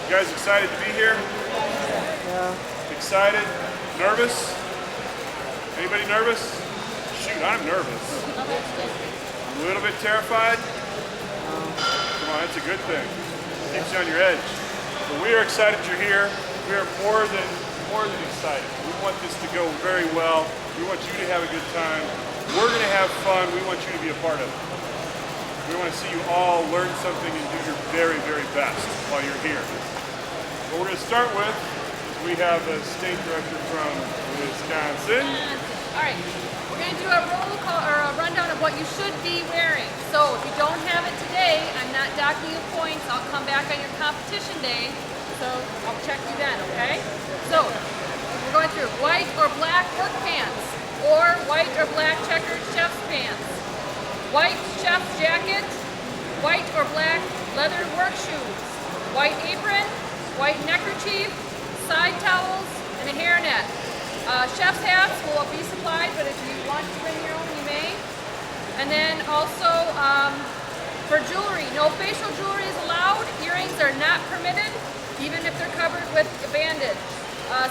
You guys excited to be here? Yeah. Excited? Nervous? Anybody nervous? Shoot, I'm nervous. A little bit terrified? Come on, that's a good thing. Keeps you on your edge. But we are excited you're here. We are more than excited. We want this to go very well. We want you to have a good time. We're going to have fun. We want you to be a part of it. We want to see you all learn something and do your very, very best while you're here. What we're going to start with is we have a state director from Wisconsin. All right, we're going to do a roll call or a rundown of what you should be wearing. So if you don't have it today, I'm not docking you points. I'll come back on your competition day, so I'll check you then, okay? So we're going through white or black work pants, or white or black checkered chef's pants, white chef's jacket, white or black leather work shoes, white apron, white neckerchief, side towels, and a hairnet. Chef's hats will be supplied, but if you want to bring your own, you may. And then also for jewelry, no facial jewelry is allowed. Earrings are not permitted, even if they're covered with a bandage.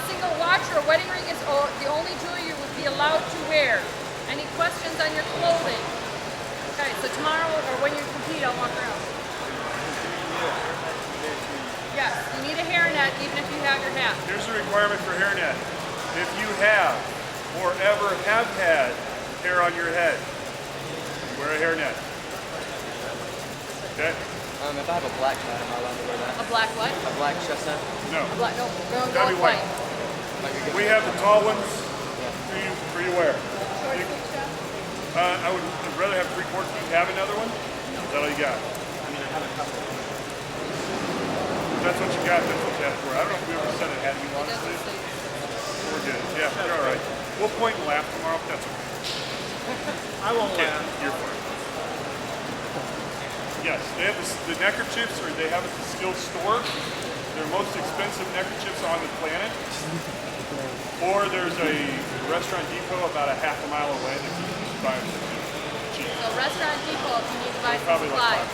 Single watch or wedding ring is the only jewelry you would be allowed to wear. Any questions on your clothing? Okay, so tomorrow or when you compete, I'll walk around. Yes, you need a hairnet even if you have your hat. Here's the requirement for hairnet. If you have or ever have had hair on your head, wear a hairnet. Okay? If I have a black hat, am I allowed to wear that? A black what? A black chest hat? No. A black, no, we're going to Gotta go be with white. white. We have the tall ones for you to wear. I would rather have 3/4. Do you have another one? Is that all you got? I mean, I have a couple. If that's what you got, that's what you have to wear. I don't know if we ever said it had to be long sleeves. We're good. Yeah, you're all right. We'll point and laugh tomorrow, but that's okay. I won't laugh. You're fine. Yes, they have the neckerchiefs, or they have at the Skills store. They're most expensive neckerchiefs on the planet. Or there's a restaurant depot about a half a mile away that you can buy them cheap. So Restaurant Depot, if you need to buy They're some probably supplies. like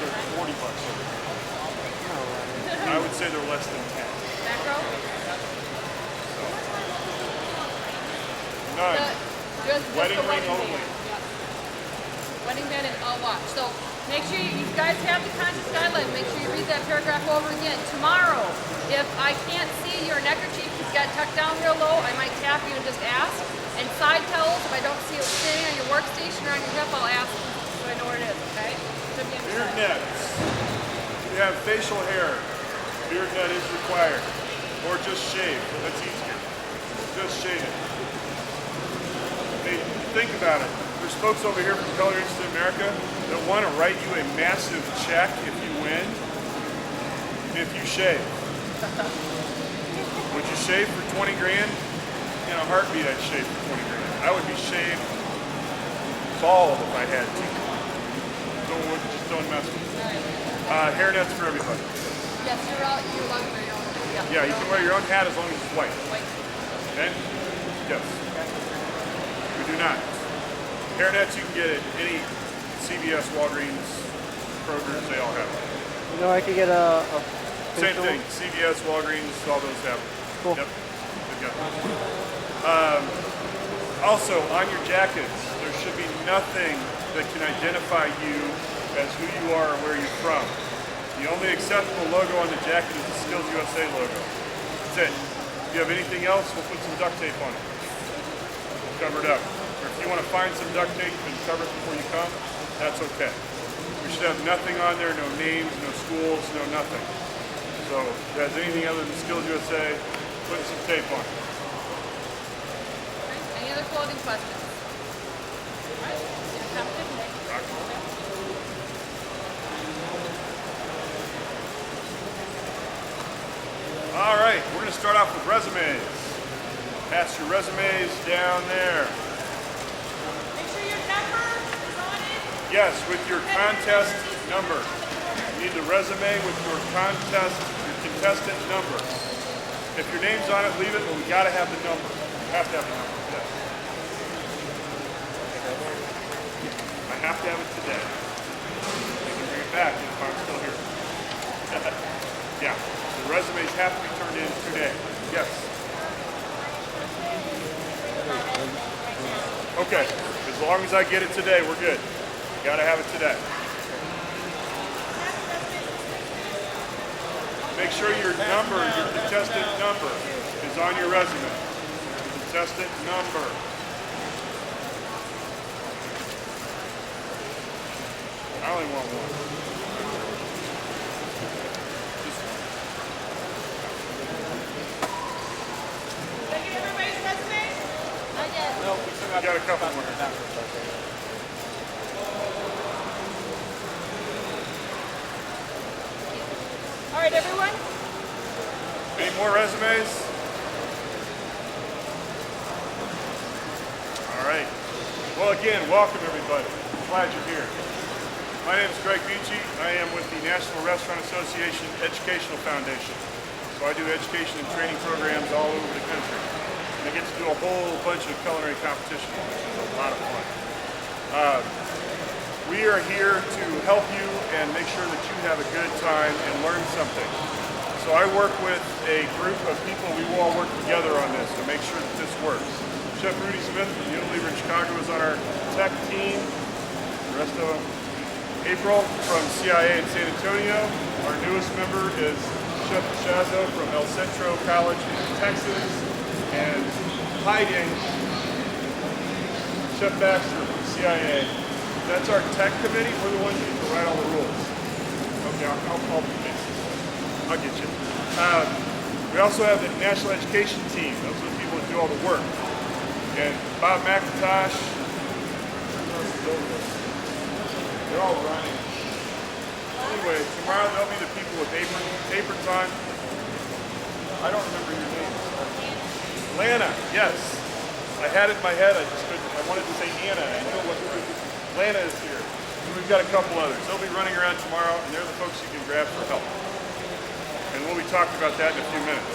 they're $40. I would say they're less than 10. Macro? None. Just Wedding the ring wedding only. band. Yeah. Wedding band and all watch. So make sure you guys have the conscious guideline. Make sure you read that paragraph over again. Tomorrow, if I can't see your neckerchief, you've got tucked down real low, I might tap you and just ask. And side towels, if I don't see it sitting on your workstation or on your hip, I'll ask so I know where it is, okay? Should be on the Beard side. nets. If you have facial hair, beard net is required. Or just shave. That's easier. Just shave it. Hey, think about it. There's folks over here from Culinary Arts in America that want to write you a massive check if you win, if you shave. Would you shave for 20 grand? In a heartbeat, I'd shave for 20 grand. I would be shaved bald if I had to. Just don't mess with it. Hairnets for everybody. Yes, you're allowed to wear your own. Yeah, you can wear your own hat as long as it's white. White. Okay? Yes. We do not. Hairnets you can get at any CVS, Walgreens, Kroger's, they all have them. You know, I could get a Same facial thing. CVS, Walgreens, all those have them. Cool. Yep. They've got them. Also, on your jackets, there should be nothing that can identify you as who you are or where you're from. The only acceptable logo on the jacket is the SkillsUSA logo. That's it. If you have anything else, we'll put some duct tape on it. We'll cover it up. Or if you want to find some duct tape and cover it before you come, that's okay. We should have nothing on there, no names, no schools, no nothing. So if it has anything other than SkillsUSA, put some tape on it. Any other clothing questions? All right, see you on competition day. All right, we're going to start off with resumes. Pass your resumes down there. Make sure your number is on it. Yes, with your contest number. You need the resume with your contestant number. If your name's on it, leave it, but we got to have the number. You have to have the number, yes. I have to have it today. I can bring it back if I'm still here. Yeah, the resumes have to be turned in today. Yes. Okay, as long as I get it today, we're good. Gotta have it today. Make sure your number, your contestant number, is on your resume. Contestant number. I only want one. Did I get everybody's resume? Not yet. No, we still got a couple more. All right, everyone. Any more resumes? All right. Well, again, welcome everybody. Glad you're here. My name is Greg Beachy. I am with the National Restaurant Association Educational Foundation. So I do education and training programs all over the country. And I get to do a whole bunch of culinary competitions, which is a lot of fun. We are here to help you and make sure that you have a good time and learn something. So I work with a group of people. We will all work together on this to make sure that this works. Chef Rudy Smith from Unilever in Chicago is on our tech team. The rest of them. April from CIA in San Antonio. Our newest member is Chef Shazo from El Centro College in Texas. And hiding, Chef Baxter from CIA. That's our tech committee. We're the ones who need to write all the rules. Okay, I'll get you. We also have the National Education Team. Those are the people that do all the work. And Bob McIntosh, they're all running. Anyway, tomorrow they'll be the people with apron time. I don't remember your name. Lana, yes. I had it in my head. I just couldn't. I wanted to say Anna. I knew it wasn't right. Lana is here. And we've got a couple others. They'll be running around tomorrow, and they're the folks you can grab for help. And we'll be talking about that in a few minutes.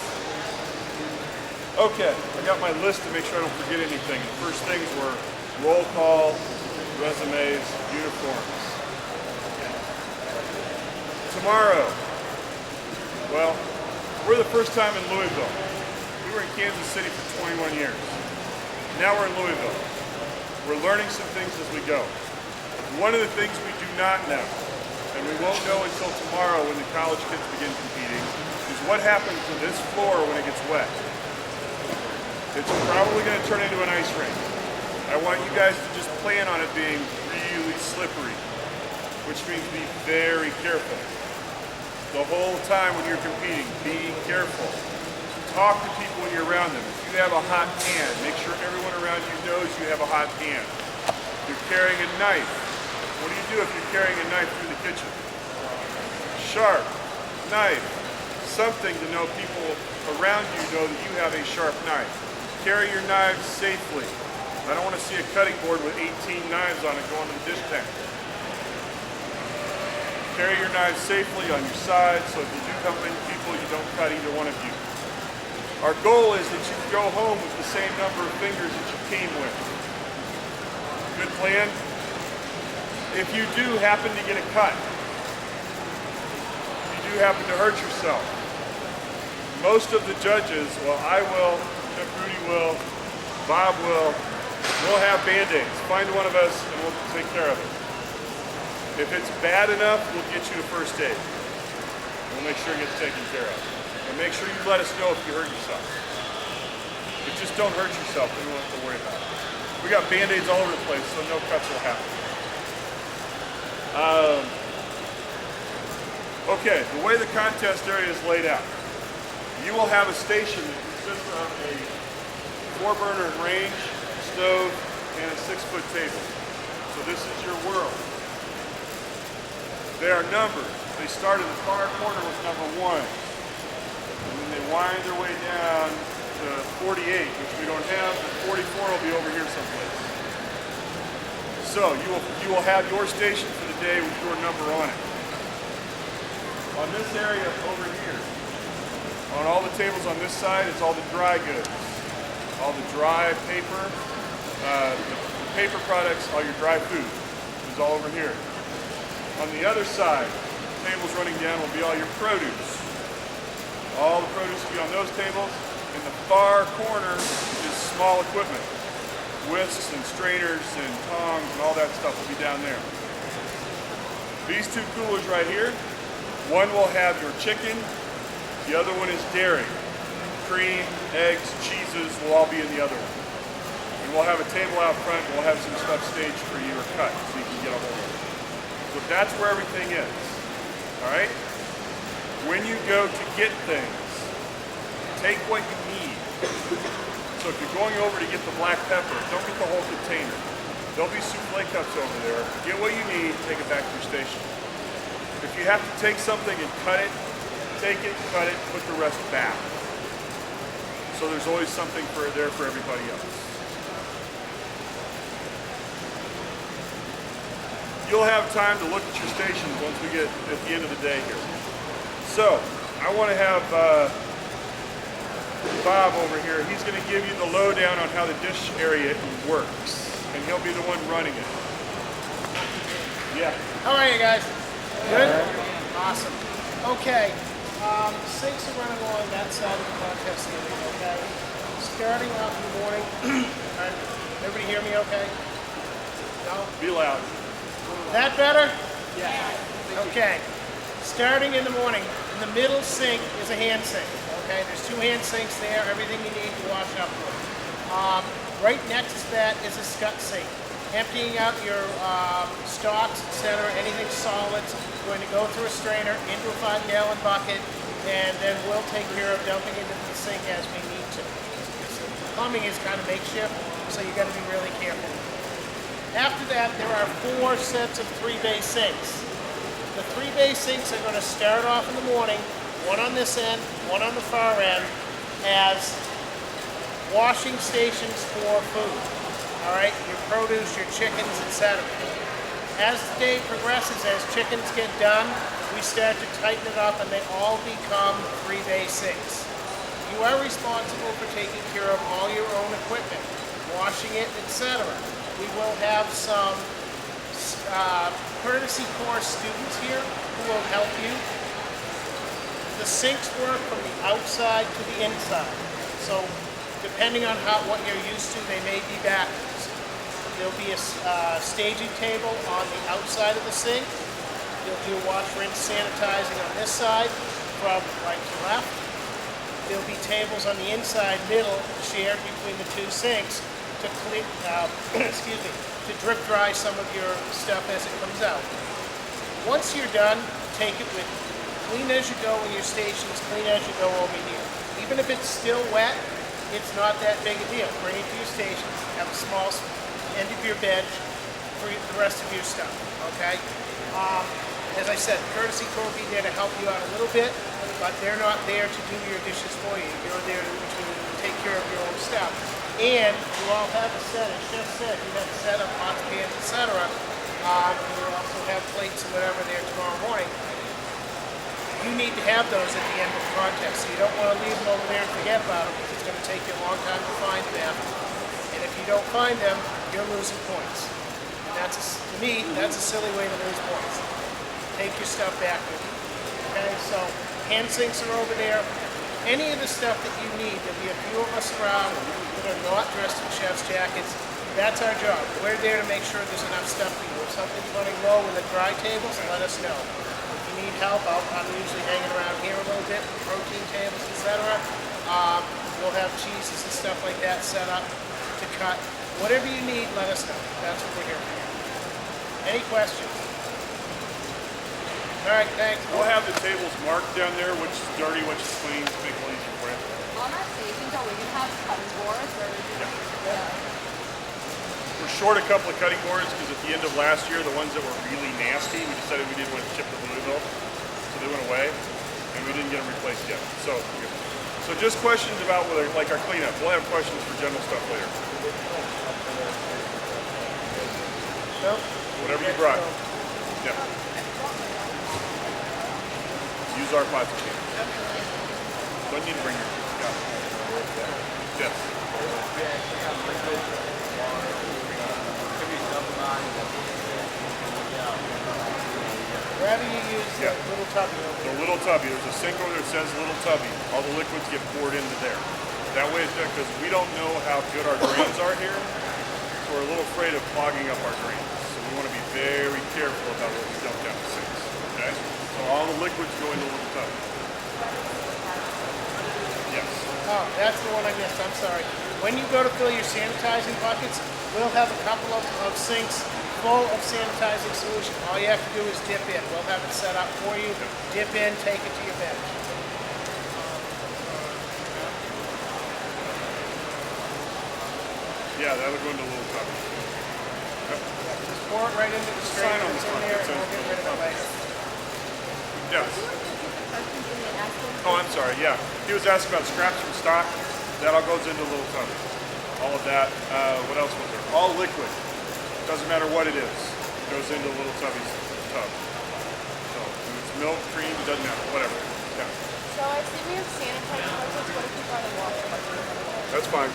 Okay, I got my list to make sure I don't forget anything. The first things were roll call, resumes, uniforms. Tomorrow, well, we're the first time in Louisville. We were in Kansas City for 21 years. Now we're in Louisville. We're learning some things as we go. One of the things we do not know, and we won't know until tomorrow when the college kids begin competing, is what happens to this floor when it gets wet. It's probably going to turn into an ice rink. I want you guys to just plan on it being really slippery, which means be very careful. The whole time when you're competing, be careful. Talk to people when you're around them. If you have a hot pan, make sure everyone around you knows you have a hot pan. If you're carrying a knife, what do you do if you're carrying a knife through the kitchen? Sharp knife. Something to know people around you know that you have a sharp knife. Carry your knives safely. I don't want to see a cutting board with 18 knives on it going to the dish tank. Carry your knives safely on your side so if you do come into people, you don't cut either one of you. Our goal is that you go home with the same number of fingers that you came with. Good plan? If you do happen to get a cut, if you do happen to hurt yourself, most of the judges, well, I will, Chef Rudy will, Bob will, we'll have Band-Aids. Find one of us and we'll take care of it. If it's bad enough, we'll get you to first aid. We'll make sure it gets taken care of. And make sure you let us know if you hurt yourself. But just don't hurt yourself, then we won't have to worry about it. We got Band-Aids all over the place, so no cuts will happen. Okay, the way the contest area is laid out. You will have a station that consists of a 4-burner range, stove, and a 6-foot table. So this is your world. They are numbered. They start in the far corner with number 1. And then they wind their way down to 48, which we don't have, but 44 will be over here someplace. So you will have your station for the day with your number on it. On this area over here, on all the tables on this side, it's all the dry goods. All the dry paper, the paper products, all your dry food is all over here. On the other side, tables running down will be all your produce. All the produce will be on those tables. In the far corner is small equipment. Whisks and strainers and tongs and all that stuff will be down there. These two coolers right here, one will have your chicken, the other one is dairy. Cream, eggs, cheeses will all be in the other one. And we'll have a table out front, we'll have some stuff staged for you or cut so you can get a hold of it. So that's where everything is. Alright? When you go to get things, take what you need. So if you're going over to get the black pepper, don't get the whole container. There'll be souffle cups over there. Get what you need, take it back to your station. If you have to take something and cut it, take it, cut it, put the rest back. So there's always something there for everybody else. You'll have time to look at your stations once we get at the end of the day here. So I want to have Bob over here. He's going to give you the lowdown on how the dish area works, and he'll be the one running it. Yeah. How are you guys? Good? Awesome. Okay. Sinks are running along that side of the contest area, okay? Starting out in the morning. Everybody hear me okay? No? Be loud. That better? Yeah. Okay. Starting in the morning, in the middle sink is a hand sink. Okay, there's two hand sinks there, everything you need to wash up with. Right next to that is a scut sink. Emptying out your stocks, etc., anything solids, going to go through a strainer into a 5-gallon bucket, and then we'll take care of dumping into the sink as we need to. Plumbing is kind of makeshift, so you got to be really careful. After that, there are 4 sets of 3-bay sinks. The 3-bay sinks are going to start off in the morning, one on this end, one on the far end, as washing stations for food. All right, your produce, your chickens, etc. As the day progresses, as chickens get done, we start to tighten it up and they all become 3-bay sinks. You are responsible for taking care of all your own equipment, washing it, etc. We will have some courtesy course students here who will help you. The sinks work from the outside to the inside. So depending on what you're used to, they may be backwards. There'll be a staging table on the outside of the sink. You'll do wash, rinse, sanitizing on this side from right to left. There'll be tables on the inside, middle, shared between the two sinks to clean, to drip dry some of your stuff as it comes out. Once you're done, take it with you. Clean as you go in your stations, clean as you go over here. Even if it's still wet, it's not that big a deal. Bring it to your station, have a small end of your bench for the rest of your stuff, okay? As I said, courtesy crew will be there to help you out a little bit, but they're not there to do your dishes for you. You're there to take care of your own stuff. And you all have a set, as Chef said, you have a set of pots, pans, etc. You also have plates and whatever there tomorrow morning. You need to have those at the end of the contest, so you don't want to leave them over there and forget about them, because it's going to take you a long time to find them after. And if you don't find them, you're losing points. And that's, to me, that's a silly way to lose points. Take your stuff back with you. Okay, so hand sinks are over there. Any of the stuff that you need, there'll be a few of us around that are not dressed in chef's jackets. That's our job. We're there to make sure there's enough stuff for you. If something's running low in the dry tables, let us know. If you need help, I'm usually hanging around here a little bit, protein tables, etc. We'll have cheeses and stuff like that set up to cut. Whatever you need, let us know. That's what we're here for. Any questions? All right, thanks. We'll have the tables marked down there, which is dirty, which is clean, to make it a little easier for you. On our stations, are we going to have cutting boards? Or We're short a couple of cutting boards because at the end of last year, the ones that were really nasty, we decided we didn't want to ship to Louisville, so they went away, and we didn't get them replaced yet. So just questions about whether, like our cleanup. We'll have questions for general stuff later. Nope. Whatever you brought. Yeah. Use our pots and pans. Don't need to bring your yes. Rather you use the Yeah. little tubby over The there. little tubby. There's a sink over there that says little tubby. All the liquids get poured into there. That way it's done because we don't know how good our drains are here. So we're a little afraid of clogging up our drains. So we want to be very careful about what we dump down the sinks. Okay? So all the liquids go into the little tubby. Yes. Oh, that's the one I missed. I'm sorry. When you go to fill your sanitizing buckets, we'll have a couple of sinks full of sanitizing solution. All you have to do is dip in. We'll have it set up for you. Dip in, take it to your bench. Yeah, that'll go into a little tubby. Just pour it right into the strainer Sign on that's the in front there, that and we'll says get rid of it later. Yes. Oh, I'm sorry. Yeah. He was asking about scraps from stock. That all goes into a little tubby. All of that. What else was there? All liquid. Doesn't matter what it is. It goes into a little tubby's tub. So if it's milk, cream, it doesn't matter. Whatever. Yeah. So I see we have sanitizing buckets. What if we brought a wash bucket? That's fine.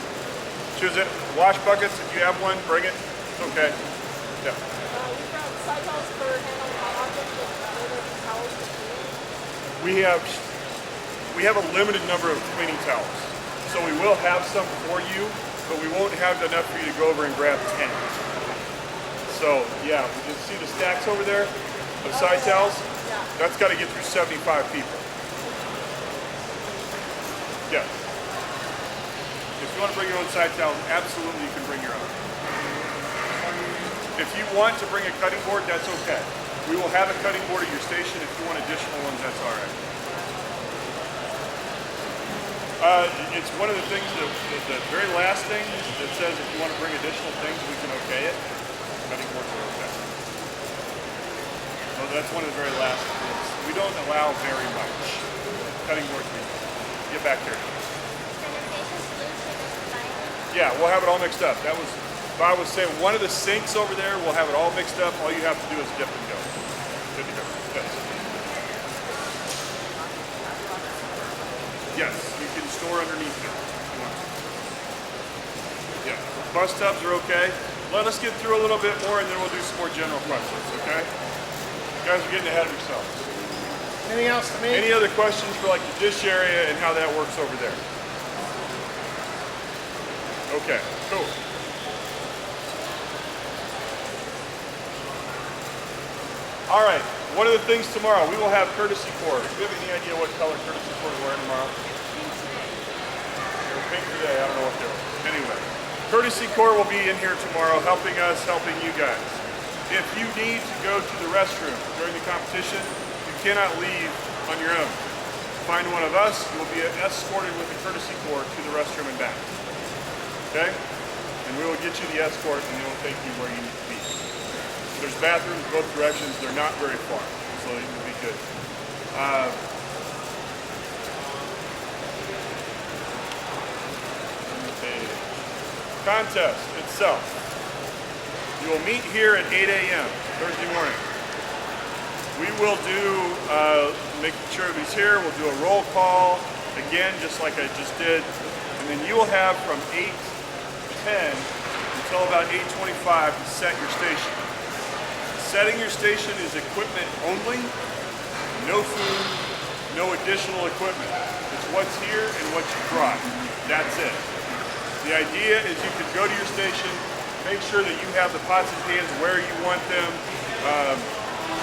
Choose it. Wash buckets. If you have one, bring it. It's okay. Yeah. We brought side towels for handling hot objects with other towels to clean. We have a limited number of cleaning towels. So we will have some for you, but we won't have enough for you to go over and grab 10. So yeah, we just see the stacks over there of side towels. Yeah. That's got to get through 75 people. Yeah. If you want to bring your own side towels, absolutely you can bring your own. If you want to bring a cutting board, that's okay. We will have a cutting board at your station. If you want additional ones, that's all right. It's one of the things, the very last thing that says if you want to bring additional things, we can okay it. Cutting boards are okay. So that's one of the very last things. We don't allow very much. Cutting boards, we get back there. Yeah, we'll have it all mixed up. That was, if I was saying one of the sinks over there, we'll have it all mixed up. All you have to do is dip and go. Good to go. Yes. Yes, you can store underneath it if you want to. Yeah, bus tubs are okay. Let us get through a little bit more and then we'll do some more general questions, okay? You guys are getting ahead of yourselves. Anything else to me? Any other questions for like the dish area and how that works over there? Okay, cool. All right, one of the things tomorrow, we will have courtesy cord. Do you have any idea what color courtesy cord we're wearing tomorrow? They're pink today, I don't know what they're. Anyway, courtesy cord will be in here tomorrow helping us, helping you guys. If you need to go to the restroom during the competition, you cannot leave on your own. Find one of us, you'll be escorted with the courtesy cord to the restroom and back. Okay? And we will get you the escort and it will take you where you need to be. There's bathrooms both directions. They're not very far, so it will be good. Contest itself. You will meet here at 8 a.m. Thursday morning. We will do, making sure everybody's here, we'll do a roll call, again, just like I just did. And then you will have from 8:10 until about 8:25 to set your station. Setting your station is equipment only, no food, no additional equipment. It's what's here and what you brought. That's it. The idea is you could go to your station, make sure that you have the pots and pans where you want them.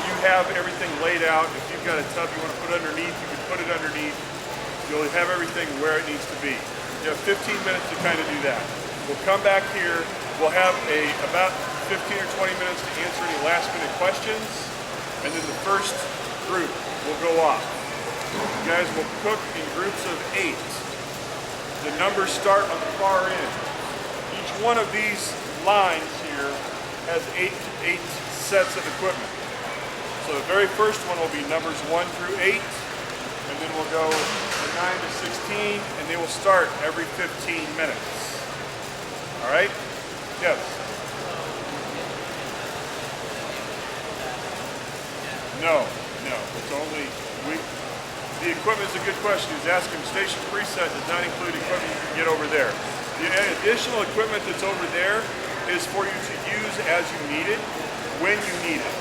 You have everything laid out. If you've got a tub you want to put underneath, you can put it underneath. You'll have everything where it needs to be. You have 15 minutes to kind of do that. We'll come back here. We'll have about 15 or 20 minutes to answer any last minute questions, and then the first group will go off. You guys will cook in groups of 8. The numbers start on the far end. Each one of these lines here has 8 sets of equipment. So the very first one will be numbers 1 through 8, and then we'll go from 9 to 16, and they will start every 15 minutes. All right? Yes. No. It's only the equipment is a good question. He's asking station preset does not include equipment you can get over there. The additional equipment that's over there is for you to use as you need it, when you need it.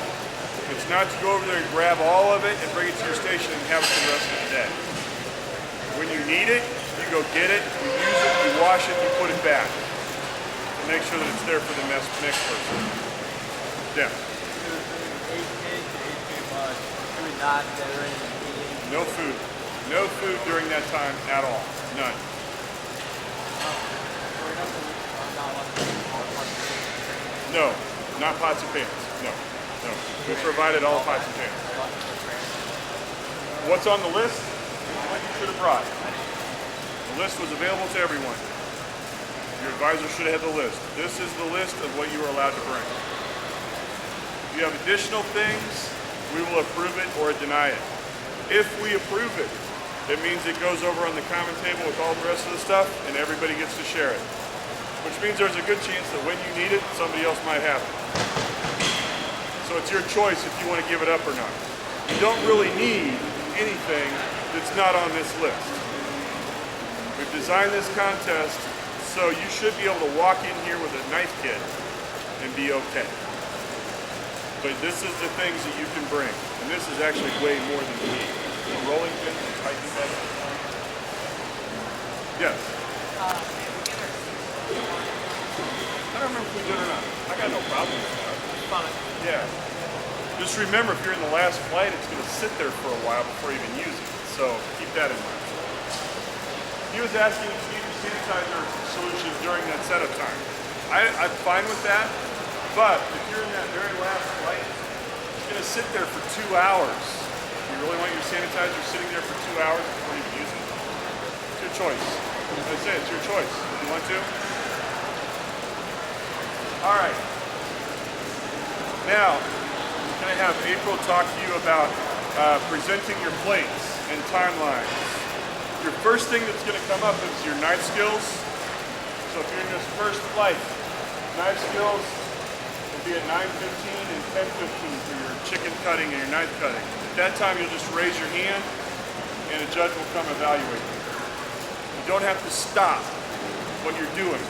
It's not to go over there and grab all of it and bring it to your station and have it for the rest of the day. When you need it, you go get it, you use it, you wash it, you put it back. And make sure that it's there for the next person. Yeah. No food. No food during that time at all. None. No, not pots and pans. No, no. We provided all pots and pans. What's on the list? What you should have brought. The list was available to everyone. Your advisor should have had the list. This is the list of what you are allowed to bring. If you have additional things, we will approve it or deny it. If we approve it, it means it goes over on the common table with all the rest of the stuff and everybody gets to share it. Which means there's a good chance that when you need it, somebody else might have it. So it's your choice if you want to give it up or not. You don't really need anything that's not on this list. We've designed this contest so you should be able to walk in here with a knife kit and be okay. But this is the things that you can bring. And this is actually way more than you need. A rolling pin, hiking bed. Yes? I don't remember if we did or not. I got no problem with that. Fine. Yeah. Just remember, if you're in the last flight, it's going to sit there for a while before you even use it. So keep that in mind. He was asking if you use sanitizer solutions during that setup time. I'm fine with that. But if you're in that very last flight, it's going to sit there for 2 hours. You really want your sanitizer sitting there for 2 hours before you use it? It's your choice. As I say, it's your choice. If you want to. All right. Now, I'm going to have April talk to you about presenting your plates and timelines. Your first thing that's going to come up is your knife skills. So if you're in this first flight, knife skills will be at 9:15 and 10:15 for your chicken cutting and your knife cutting. At that time, you'll just raise your hand and a judge will come evaluate you. You don't have to stop what you're doing.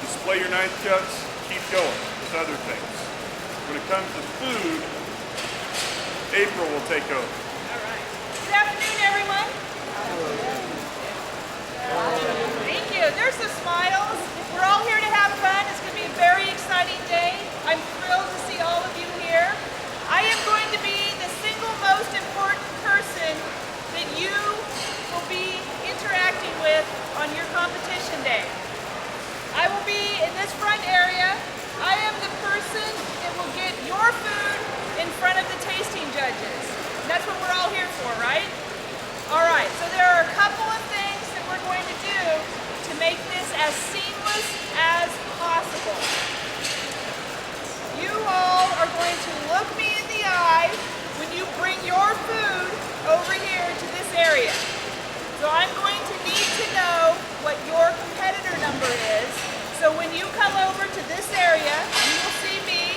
Display your knife cuts, keep going with other things. When it comes to food, April will take over. All right. Good afternoon, everyone. Thank you. There's the smiles. We're all here to have fun. It's going to be a very exciting day. I'm thrilled to see all of you here. I am going to be the single most important person that you will be interacting with on your competition day. I will be in this front area. I am the person that will get your food in front of the tasting judges. And that's what we're all here for, right? All right, so there are a couple of things that we're going to do to make this as seamless as possible. You all are going to look me in the eye when you bring your food over here to this area. So I'm going to need to know what your competitor number is. So when you come over to this area, you will see me.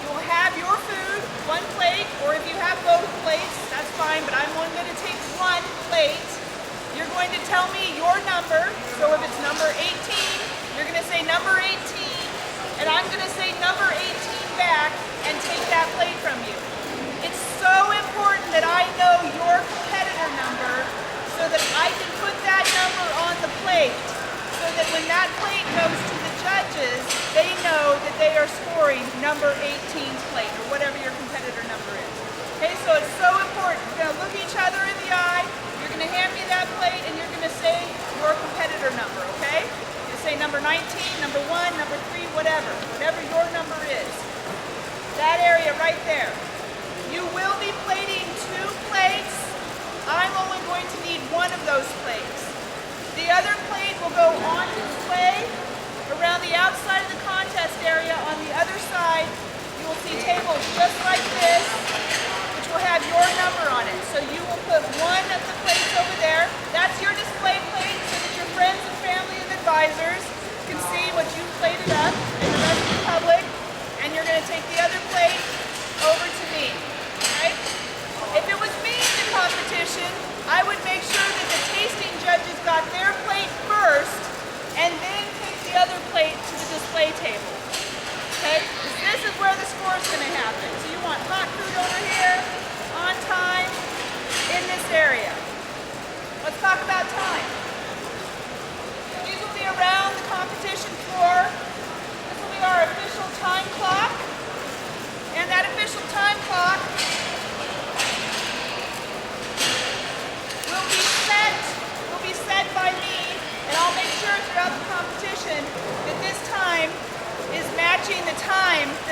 You will have your food, one plate, or if you have both plates, that's fine, but I'm only going to take one plate. You're going to tell me your number. So if it's number 18, you're going to say number 18, and I'm going to say number 18 back and take that plate from you. It's so important that I know your competitor number so that I can put that number on the plate, so that when that plate goes to the judges, they know that they are scoring number 18's plate, or whatever your competitor number is. Okay, so it's so important. We're going to look each other in the eye, you're going to hand me that plate, and you're going to say your competitor number, okay? You say number 19, number 1, number 3, whatever your number is. That area right there. You will be plating 2 plates. I'm only going to need 1 of those plates. The other plate will go on display around the outside of the contest area. On the other side, you will see tables just like this, which will have your number on it. So you will put 1 of the plates over there. That's your display plate so that your friends and family and advisors can see what you plated up and the rest of the public. And you're going to take the other plate over to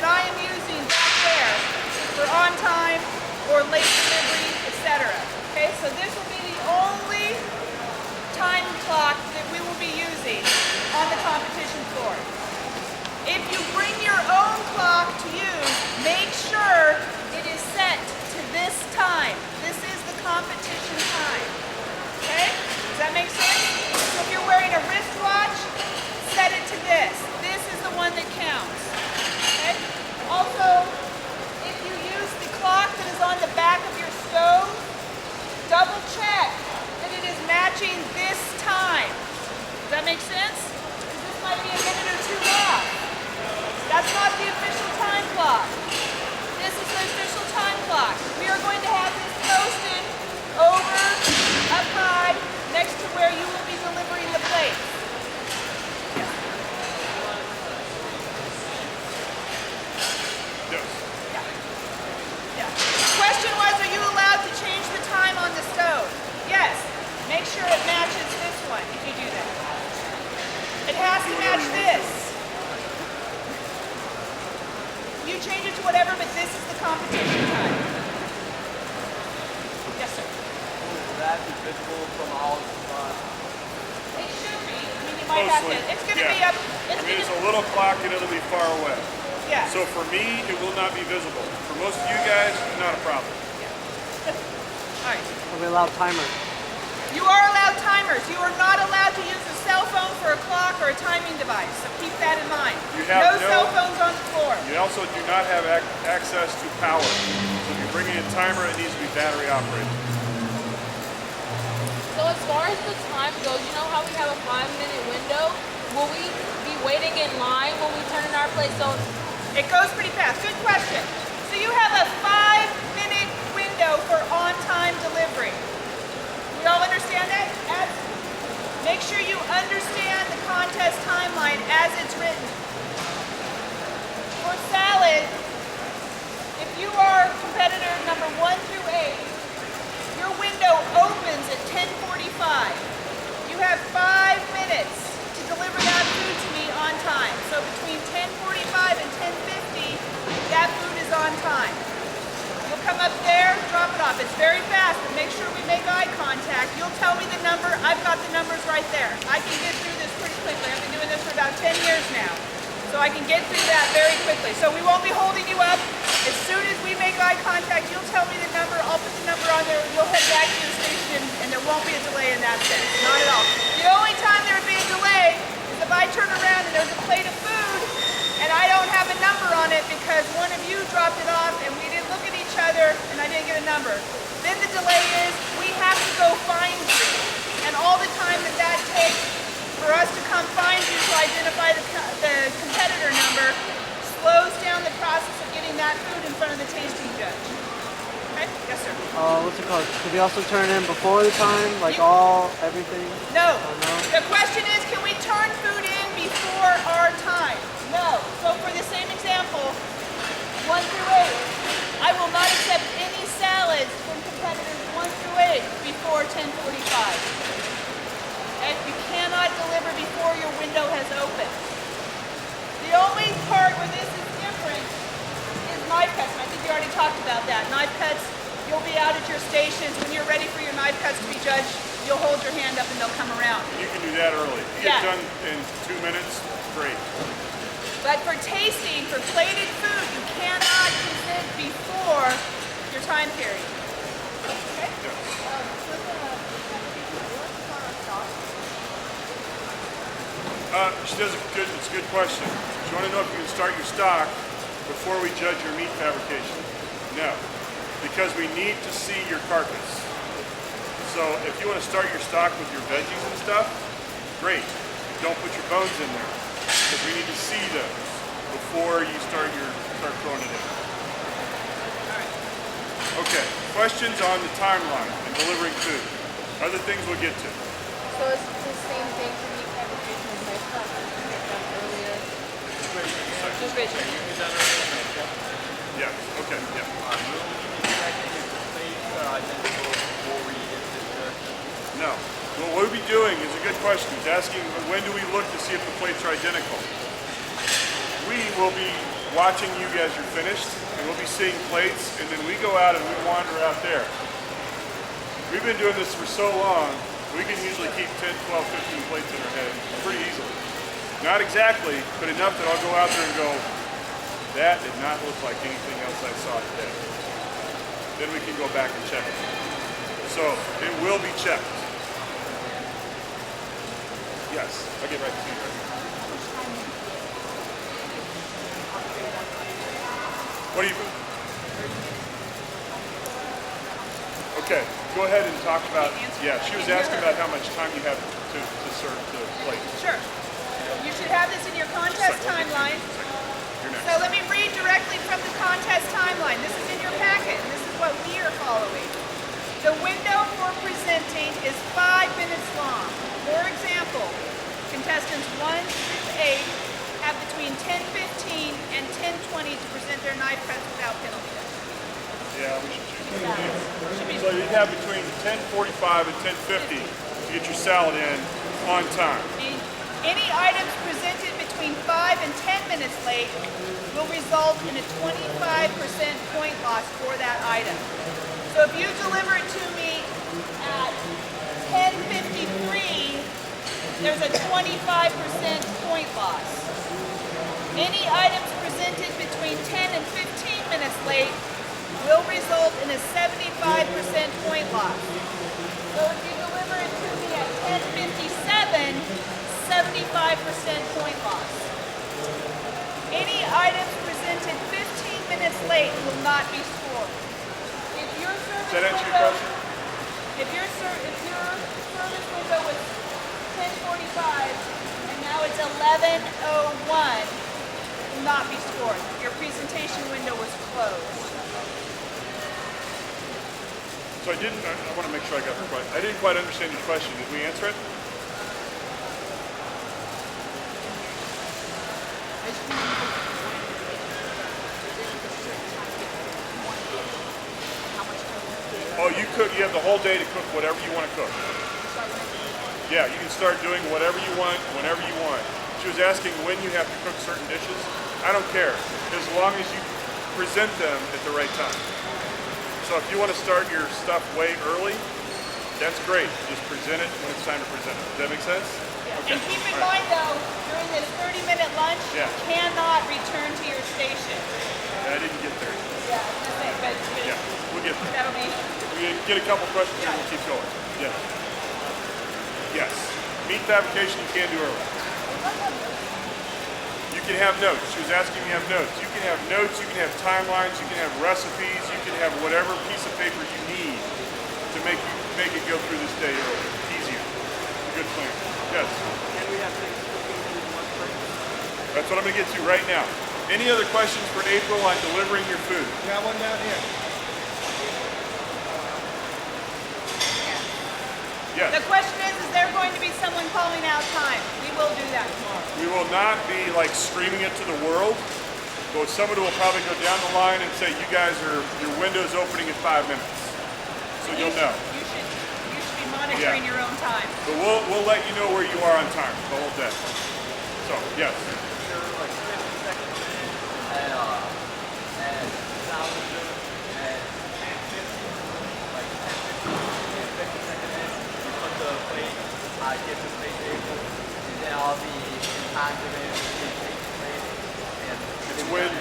that I am using back there for on time or late delivery, etc. Okay, so this will be the only time clock that we will be using on the competition floor. If you bring your own clock to use, make sure it is set to this time. This is the competition time. Okay? Does that make sense? So if you're wearing a wristwatch, set it to this. This is the one that counts. Okay? Also, if you use the clock that is on the back of your stove, double check that it is matching this time. Does that make sense? Because this might be a minute or two off. That's not the official time clock. This is the official time clock. We are going to have this posted over, up high, next to where you will be delivering the plates. Yes. Yeah. The question was, are you allowed to change the time on the stove? Yes. Make sure it matches this one if you do that. It has to match this. You change it to whatever, but this is the competition time. Yes, sir. Will that be visible from all It should be. I mean, you might have to. Mostly, It's going to yeah. be up. I mean, it's a little clock and it'll be far away. Yeah. So for me, it will not be visible. For most of you guys, not a problem. All right. Are we allowed timers? You are allowed timers. You are not allowed to use a cell phone for a clock or a timing device. So keep that in mind. You have no cell phones on the floor. You also do not have access to power. So if you're bringing a timer, it needs to be battery operated. So as far as the time goes, you know how we have a 5-minute window? Will we be waiting in line when we turn in our place? So It goes pretty fast. Good question. So you have a 5-minute window for on-time delivery. We all understand that? Make sure you understand the contest timeline as it's written. For salad, if you are competitor number 1 through 8, your window opens at 10:45. You have 5 minutes to deliver that food to me on time. So between 10:45 and 10:50, that food is on time. You'll come up there, drop it off. It's very fast, but make sure we make eye contact. You'll tell me the number. I've got the numbers right there. I can get through this pretty quickly. I've been doing this for about 10 years now. So I can get through that very quickly. So we won't be holding you up. As soon as we make eye contact, you'll tell me the number. I'll put the number on there. You'll head back to the station, and there won't be a delay in that sense. Not at all. The only time there would be a delay is if I turn around and there's a plate of food, and I don't have a number on it because one of you dropped it off, and we didn't look at each other, and I didn't get a number. Then the delay is we have to go find you. And all the time that takes for us to come find you to identify the competitor number slows down the process of getting that food in front of the tasting judge. Okay? Yes, sir. What's it called? Could we also turn in before the time? Like everything? No. no. The question is, can we turn food in before our time? No. So for the same example, 1 through 8, I will not accept any salads from competitors 1 through 8 before 10:45. Okay? You cannot deliver before your window has opened. The only part where this is different is knife cuts, and I think you already talked about that. Knife cuts, you'll be out at your stations. When you're ready for your knife cuts to be judged, you'll hold your hand up and they'll come around. You can do that early. You Yeah. get done in 2 minutes, great. But for tasting, for plated food, you cannot present before your time period. Okay? It's a good question. You want to know if you can start your stock before we judge your meat fabrication? No, because we need to see your carcass. So if you want to start your stock with your veggies and stuff, great. Don't put your bones in there because we need to see those before you start throwing it in. Okay, questions on the timeline and delivering food. Other things we'll get to. So it's the same thing for meat fabrication as my stuff. Get done earlier. Just visual. Yeah, okay, yeah. No. Well, what we'll be doing is a good question. He's asking, when do we look to see if the plates are identical? We will be watching you as you're finished, and we'll be seeing plates, and then we go out and we wander out there. We've been doing this for so long, we can usually keep 10, 12, 15 plates in our head pretty easily. Not exactly, but enough that I'll go out there and go, that did not look like anything else I saw today. Then we can go back and check it. So it will be checked. Yes, I'll get right to you. What do you? Okay, go ahead and talk about. Yeah, she was asking about how much time you have to serve the plate. Sure. You should have this in your contest timeline. So let me read directly from the contest timeline. This is in your packet, and this is what we are following. The window for presenting is 5 minutes long. For example, contestants 1 through 8 have between 10:15 and 10:20 to present their knife cuts without penalty. Yeah, we should choose that. So you'd have between 10:45 and 10:50 to get your salad in on time. Any items presented between 5 and 10 minutes late will result in a 25% point loss for that item. So if you deliver it to me at 10:53, there's a 25% point loss. Any items presented between 10 and 15 minutes late will result in a 75% point loss. So if you deliver it to me at 10:57, 75% point loss. Any items presented 15 minutes late will not be scored. If your service Does that answer your window, question? if your service window was 10:45 and now it's 11:01, will not be scored. Your presentation window was closed. So I want to make sure I got the question. I didn't quite understand your question. Did we answer it? Oh, you cook. You have the whole day to cook whatever you want to cook. Yeah, you can start doing whatever you want, whenever you want. She was asking when you have to cook certain dishes. I don't care, as long as you present them at the right time. So if you want to start your stuff way early, that's great. Just present it when it's time to present it. Does that make sense? Okay. And keep in mind though, during this 30-minute lunch, Yeah. you cannot return to your station. I didn't get there. Yeah, I was gonna say, but Yeah, we'll get there. that'll be. We get a couple questions and we'll keep going. Yeah. Yes. Meat fabrication you can do early. You can have notes. She was asking me to have notes. You can have notes, you can have timelines, you can have recipes, you can have whatever piece of paper you need to make it go through this day early. Easier. Good plan. Yes. Can we have things cooking in one plate? That's what I'm going to get to right now. Any other questions for April on delivering your food? Got one down here. Yes. The question is there going to be someone calling out time? We will do that tomorrow. We will not be like screaming it to the world, but somebody will probably go down the line and say, you guys your window's opening in 5 minutes. So you'll know. You should be monitoring your own time. But we'll let you know where you are on time the whole day. So, yes. Like 50 seconds in, and thousands and 10, 50, like 10, 50 seconds in, you put the plate, get the plate table, and then I'll be in time to take the plate. And It's when,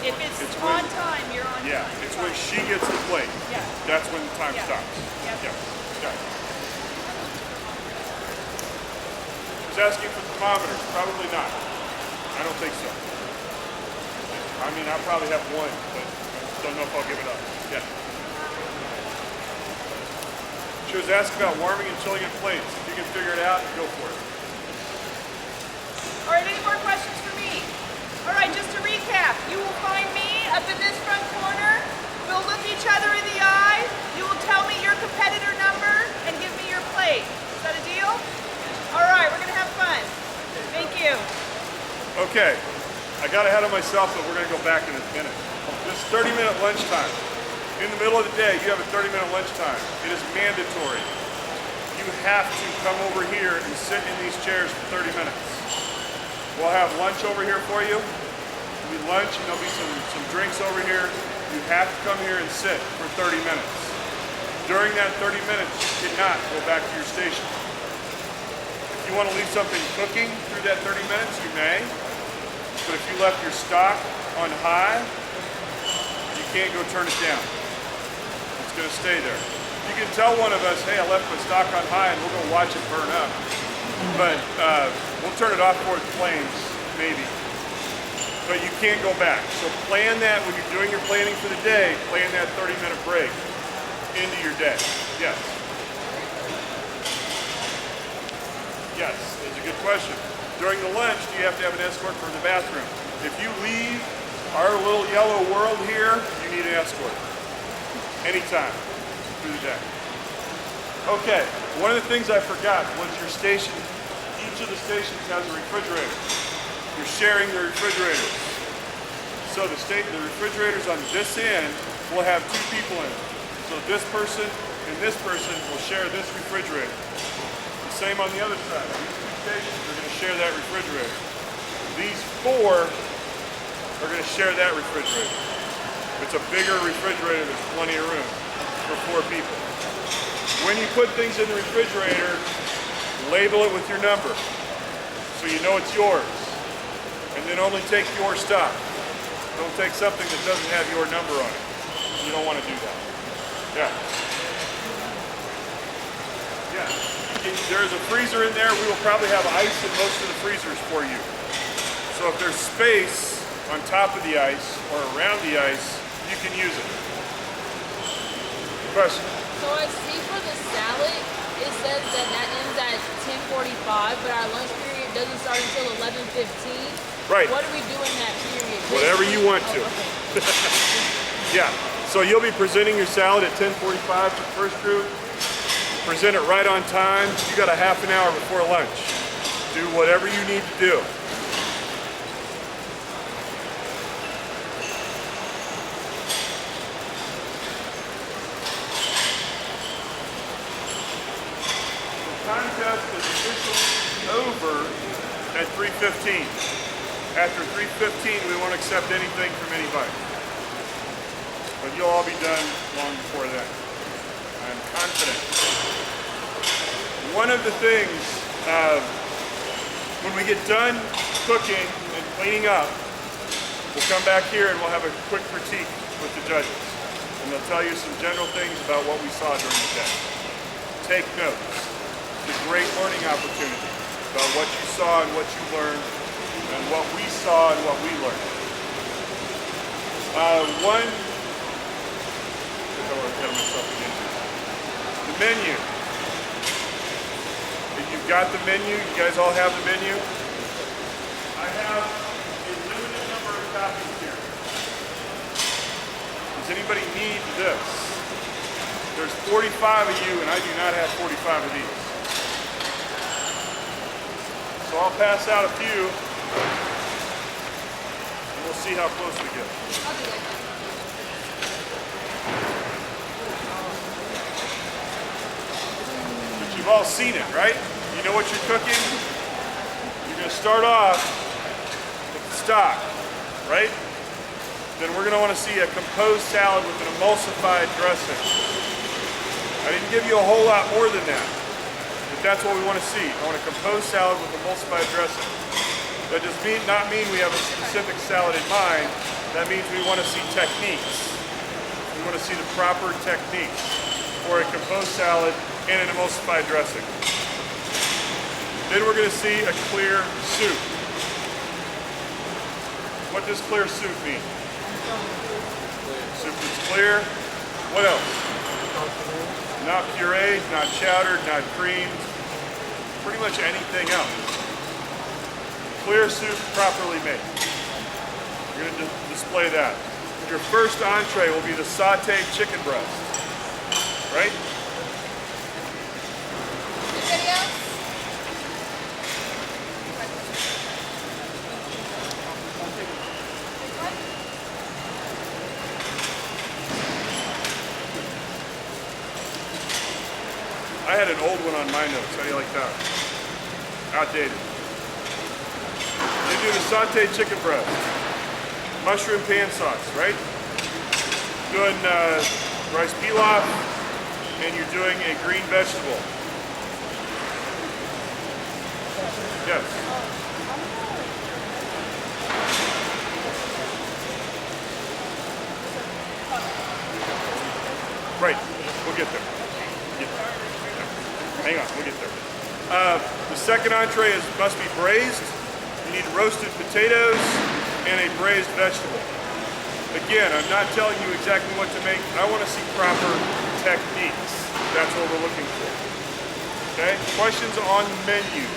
If it's It's on when- time, you're on yeah, time. it's when she gets the plate. Yeah. That's when the time Yeah. stops. Yep. Yeah. Yeah. Was asking for thermometers. Probably not. I don't think so. I mean, I'll probably have one, but don't know if I'll give it up. Yeah. She was asking about warming and chilling in plates. If you can figure it out, go for it. All right, any more questions for me? All right, just to recap, you will find me up in this front corner. We'll look each other in the eye. You will tell me your competitor number and give me your plate. Is that a deal? All right, we're gonna have fun. Thank you. Okay, I got ahead of myself, but we're going to go back in a minute. This 30-minute lunchtime. In the middle of the day, you have a 30-minute lunchtime. It is mandatory. You have to come over here and sit in these chairs for 30 minutes. We'll have lunch over here for you. be lunch and there'll be some drinks over here. You have to come here and sit for 30 minutes. During that 30 minutes, you cannot go back to your station. If you want to leave something cooking through that 30 minutes, you may. But if you left your stock on high, you can't go turn it down. It's going to stay there. You can tell one of us, hey, I left my stock on high, and we'll go watch it burn up. But we'll turn it off before it flames, maybe. But you can't go back. So plan that when you're doing your planning for the day, plan that 30-minute break into your day. Yes. Yes, that's a good question. During the lunch, do you have to have an escort for the bathroom? If you leave our little yellow world here, you need an escort. Anytime through the day. Okay, one of the things I forgot was your station. Each of the stations has a refrigerator. You're sharing the refrigerators. So the refrigerators on this end will have two people in it. So this person and this person will share this refrigerator. The same on the other side. These two stations are going to share that refrigerator. These four are going to share that refrigerator. It's a bigger refrigerator, there's plenty of room for four people. When you put things in the refrigerator, label it with your number so you know it's yours. And then only take your stuff. Don't take something that doesn't have your number on it. You don't want to do that. Yeah. Yeah. There's a freezer in there. We will probably have ice in most of the freezers for you. So if there's space on top of the ice or around the ice, you can use it. Question? So I see for the salad, it says that ends at 10:45, but our lunch period doesn't start until 11:15. Right. What do we do in that period? Whatever you want to. Oh, okay. Yeah. So you'll be presenting your salad at 10:45 to the first group. Present it right on time. You got a half an hour before lunch. Do whatever you need to do. Contest is officially over at 3:15. After 3:15, we won't accept anything from anybody. But you'll all be done long before then. I'm confident. One of the things, when we get done cooking and cleaning up, we'll come back here and we'll have a quick critique with the judges. And they'll tell you some general things about what we saw during the day. Take notes. It's a great learning opportunity about what you saw and what you learned and what we saw and what we learned. The menu. If you've got the menu, you guys all have the menu. I have a limited number of copies here. Does anybody need this? There's 45 of you and I do not have 45 of these. So I'll pass out a few, and we'll see how close we get. But you've all seen it, right? You know what you're cooking? You're going to start off with the stock, right? Then we're going to want to see a composed salad with an emulsified dressing. I didn't give you a whole lot more than that. That's what we want to see. I want a composed salad with emulsified dressing. That does not mean we have a specific salad in mind. That means we want to see techniques. We want to see the proper techniques for a composed salad and an emulsified dressing. Then we're going to see a clear soup. What does clear soup mean? Soup is clear. What else? Not pureed, not chowdered, not creamed. Pretty much anything else. Clear soup properly made. You're going to display that. Your first entree will be the sauteed chicken breast. Right? Anybody else? I had an old one on my notes. How do you like that? Outdated. You do the sauteed chicken breast. mushroom pan sauce, right? Doing rice pilaf, and you're doing a green vegetable. Yes. Right, we'll get there. Hang on, we'll get there. The second entree must be braised. You need roasted potatoes and a braised vegetable. Again, I'm not telling you exactly what to make. I want to see proper techniques. That's what we're looking for. Okay, questions on the menu?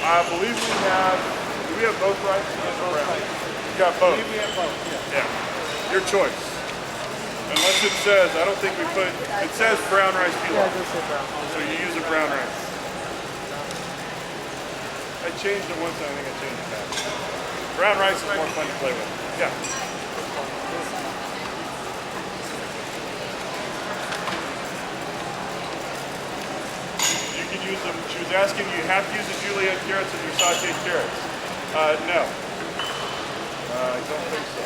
I believe we have, do we have both rice and brown? We got both. We have both, yeah. Yeah, your choice. Unless it says, I don't think we put, it says brown rice Yeah, pilaf. it does say brown. So you use a brown rice. I changed it once, I think I changed it back. Brown rice is more fun to play with. Yeah. You can use them, she was asking, you have to use the julienne carrots in your sauteed carrots. No. I don't think so.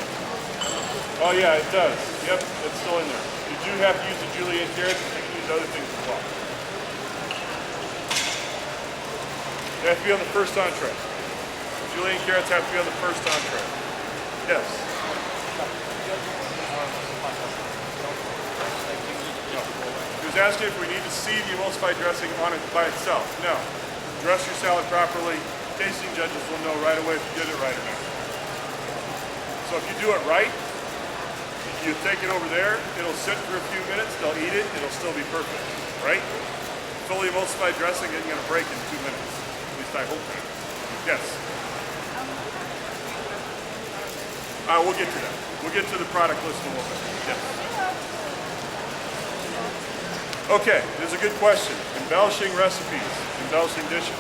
Oh yeah, it does. Yep, it's still in there. You do have to use the julienne carrots, but you can use other things as well. They have to be on the first entree. The julienne carrots have to be on the first entree. Yes. No. He was asking if we need to see the emulsified dressing on it by itself. No. Dress your salad properly. Tasting judges will know right away if you did it right or not. So if you do it right, you take it over there, it'll sit for a few minutes, they'll eat it, it'll still be perfect, right? Fully emulsified dressing isn't going to break in 2 minutes. At least I hope not. Yes? We'll get to that. We'll get to the product list in a little bit. Yes. Okay, this is a good question. Embellishing recipes, embellishing dishes.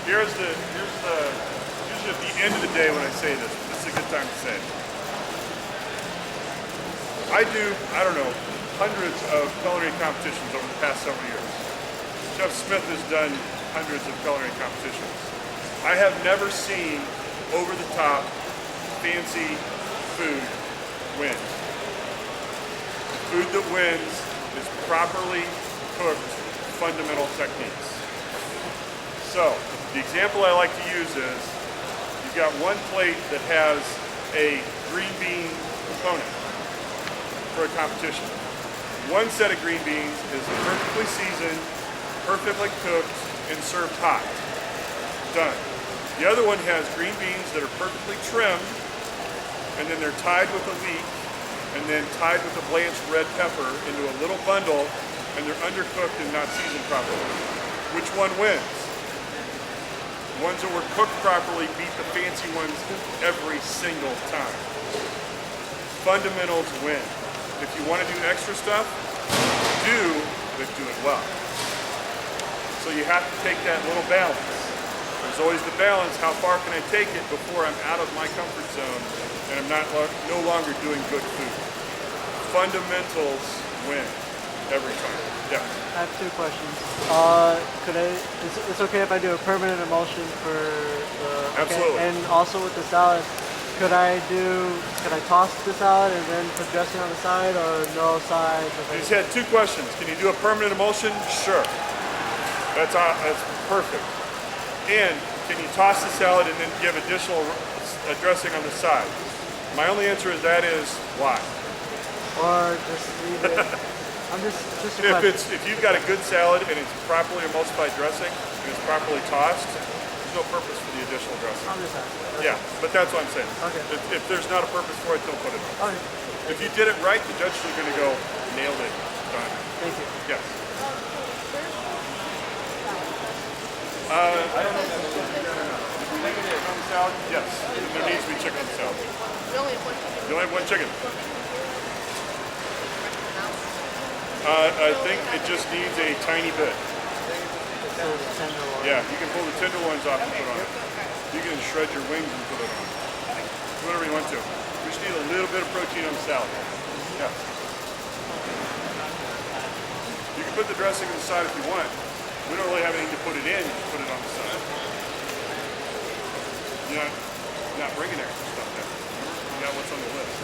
Usually at the end of the day when I say this, but this is a good time to say it. I do, I don't know, hundreds of culinary competitions over the past several years. Chef Smith has done hundreds of culinary competitions. I have never seen over-the-top, fancy food win. The food that wins is properly cooked, fundamental techniques. So, the example I like to use is, you've got one plate that has a green bean component for a competition. One set of green beans is perfectly seasoned, perfectly cooked, and served hot. Done. The other one has green beans that are perfectly trimmed, and then they're tied with a leek, and then tied with a blanched red pepper into a little bundle, and they're undercooked and not seasoned properly. Which one wins? The ones that were cooked properly beat the fancy ones every single time. Fundamentals win. If you want to do extra stuff, but do it well. So you have to take that little balance. There's always the balance, how far can I take it before I'm out of my comfort zone and I'm no longer doing good food. Fundamentals win every time. Yeah. I have 2 questions. It's okay if I do a permanent emulsion for the... Absolutely. Okay. And also with the salad, could I toss the salad and then put dressing on the side, or no sides? You just had 2 questions. Can you do a permanent emulsion? Sure. That's perfect. And can you toss the salad and then give additional dressing on the side? My only answer is why? Or just leave it. I'm just a question. If you've got a good salad and it's properly emulsified dressing and it's properly tossed, there's no purpose for the additional dressing. I'm just asking. Yeah, but that's what I'm saying. Okay. If there's not a purpose for it, don't put it on. Okay. If you did it right, the judges are going to go, nailed it, done. Thank you. Yes. I don't know if that's chicken or not. Did we make it chicken on the salad? Yes. There needs to be chicken on the salad. We only have one chicken. You only have one chicken. I think it just needs a tiny bit. So the tenderloin. Yeah, you can pull the tenderloins off and put on it. You can shred your wings and put it on. Do whatever you want to. We just need a little bit of protein on the salad. Yeah. You can put the dressing on the side if you want. We don't really have anything to put it in. You can put it on the side. Yeah. not bringing extra stuff in. You got what's on the list.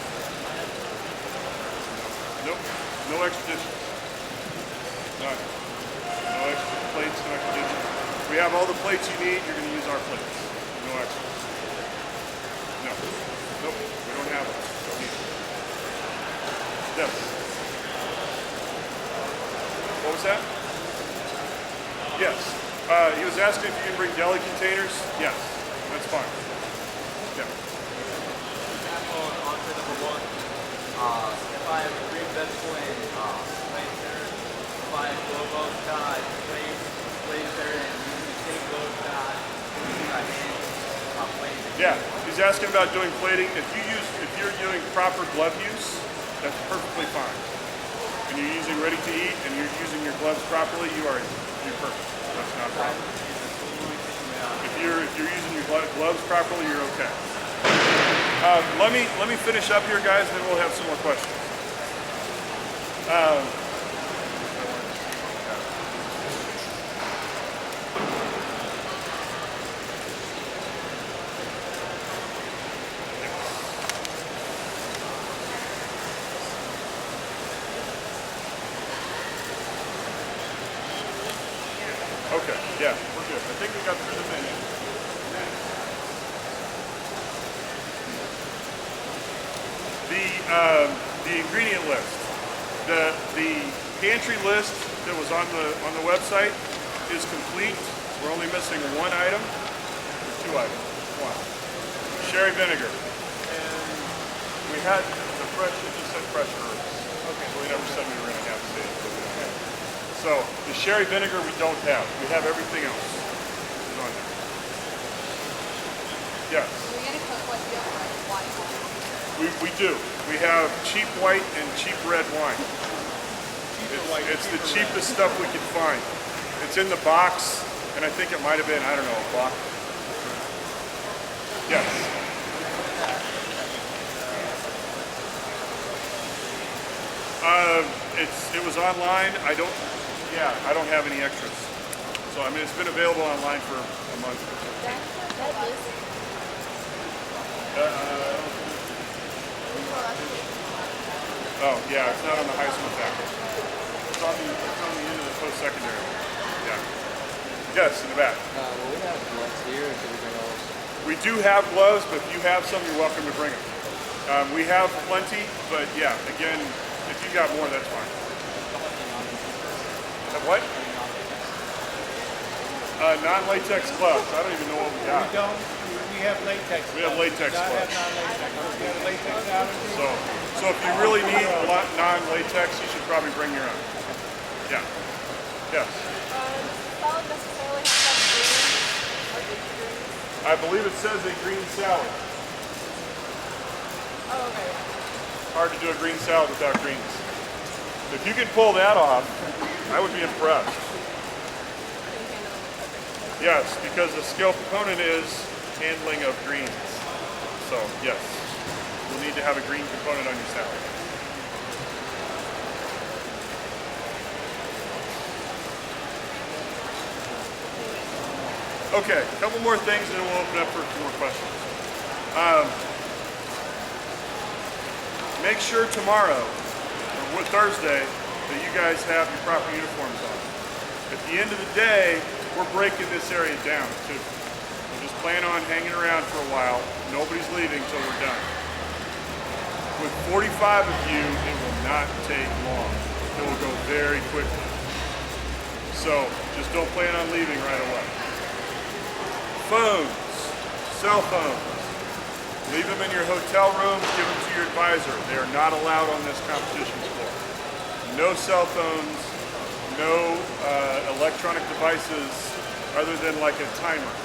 Nope, no extra dishes. None. No extra plates, no extra dishes. We have all the plates you need, you're gonna use our plates. No extra. No. Nope, we don't have them. Don't need them. Yes. What was that? Yes. He was asking if you can bring deli containers. Yes, that's fine. Yeah. Example, answer number one. If I have a green vegetable and place there, if I have global sky, place there, and use the same global sky, using my hands, place. Yeah, he's asking about doing plating. If you're doing proper glove use, that's perfectly fine. And you're using ready to eat and you're using your gloves properly, you're perfect. That's not a problem. If you're using your gloves properly, you're okay. Let me finish up here, guys, and then we'll have some more questions. Okay, yeah, we're good. I think we got through the menu. The ingredient list. The pantry list that was on the website is complete. We're only missing one item, or two items. One. Sherry vinegar. And we had the fresh, it just said fresh herbs. Okay. So we never said we were going to have sage, but we don't have it. So the sherry vinegar we don't have. We have everything else. It's on there. Yes. We're going to cook what you have white. We do. We have cheap white and cheap red wine. It's the cheapest stuff we can find. It's in the box, and I think it might have been, I don't know, a block. Yes. It was online. I don't have any extras. So I mean, it's been available online for a month. Oh yeah, it's not on the high school package. It's on the end of the post-secondary. Yeah. Yes, in the back. Will we have gloves here, or should we bring all? We do have gloves, but if you have some, you're welcome to bring them. We have plenty, but yeah, again, if you got more, that's fine. What? Non-latex gloves. I don't even know what we got. We have latex. We have latex I gloves. have non-latex. We have latex out of So if you really need a lot non-latex, you should probably bring your own. Yeah. Yes. Salad necessarily has to have greens or leafy greens. I believe it says a green salad. Oh, okay. Hard to do a green salad without greens. If you can pull that off, I would be impressed. Yes, because the skill component is handling of greens. So yes, you'll need to have a green component on your salad. Okay, a couple more things and then we'll open up for some more questions. Make sure tomorrow, or Thursday, that you guys have your proper uniforms on. At the end of the day, we're breaking this area down too. So just plan on hanging around for a while. Nobody's leaving until we're done. With 45 of you, it will not take long. It will go very quickly. So just don't plan on leaving right away. Phones, cell phones. Leave them in your hotel room, give them to your advisor. They are not allowed on this competition floor. No cell phones, no electronic devices other than like a timer.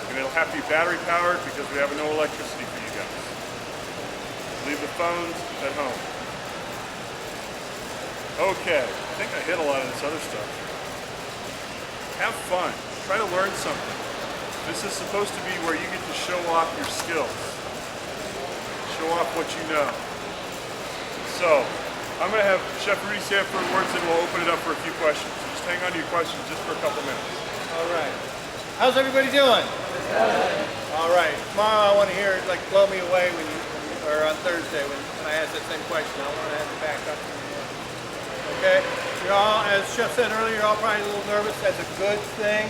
And it'll have to be battery powered because we have no electricity for you guys. Leave the phones at home. Okay, I think I hit a lot of this other stuff. Have fun, try to learn something. This is supposed to be where you get to show off your skills. Show off what you know. So, I'm going to have Chef Rudy say a few words and we'll open it up for a few questions. So just hang on to your questions just for a couple minutes. All right. How's everybody doing? Good. All right. Tomorrow I want to hear it like blow me away or on Thursday when I ask that same question. I want to have it back up. Okay? You're all, as Chef said earlier, you're all probably a little nervous. That's a good thing.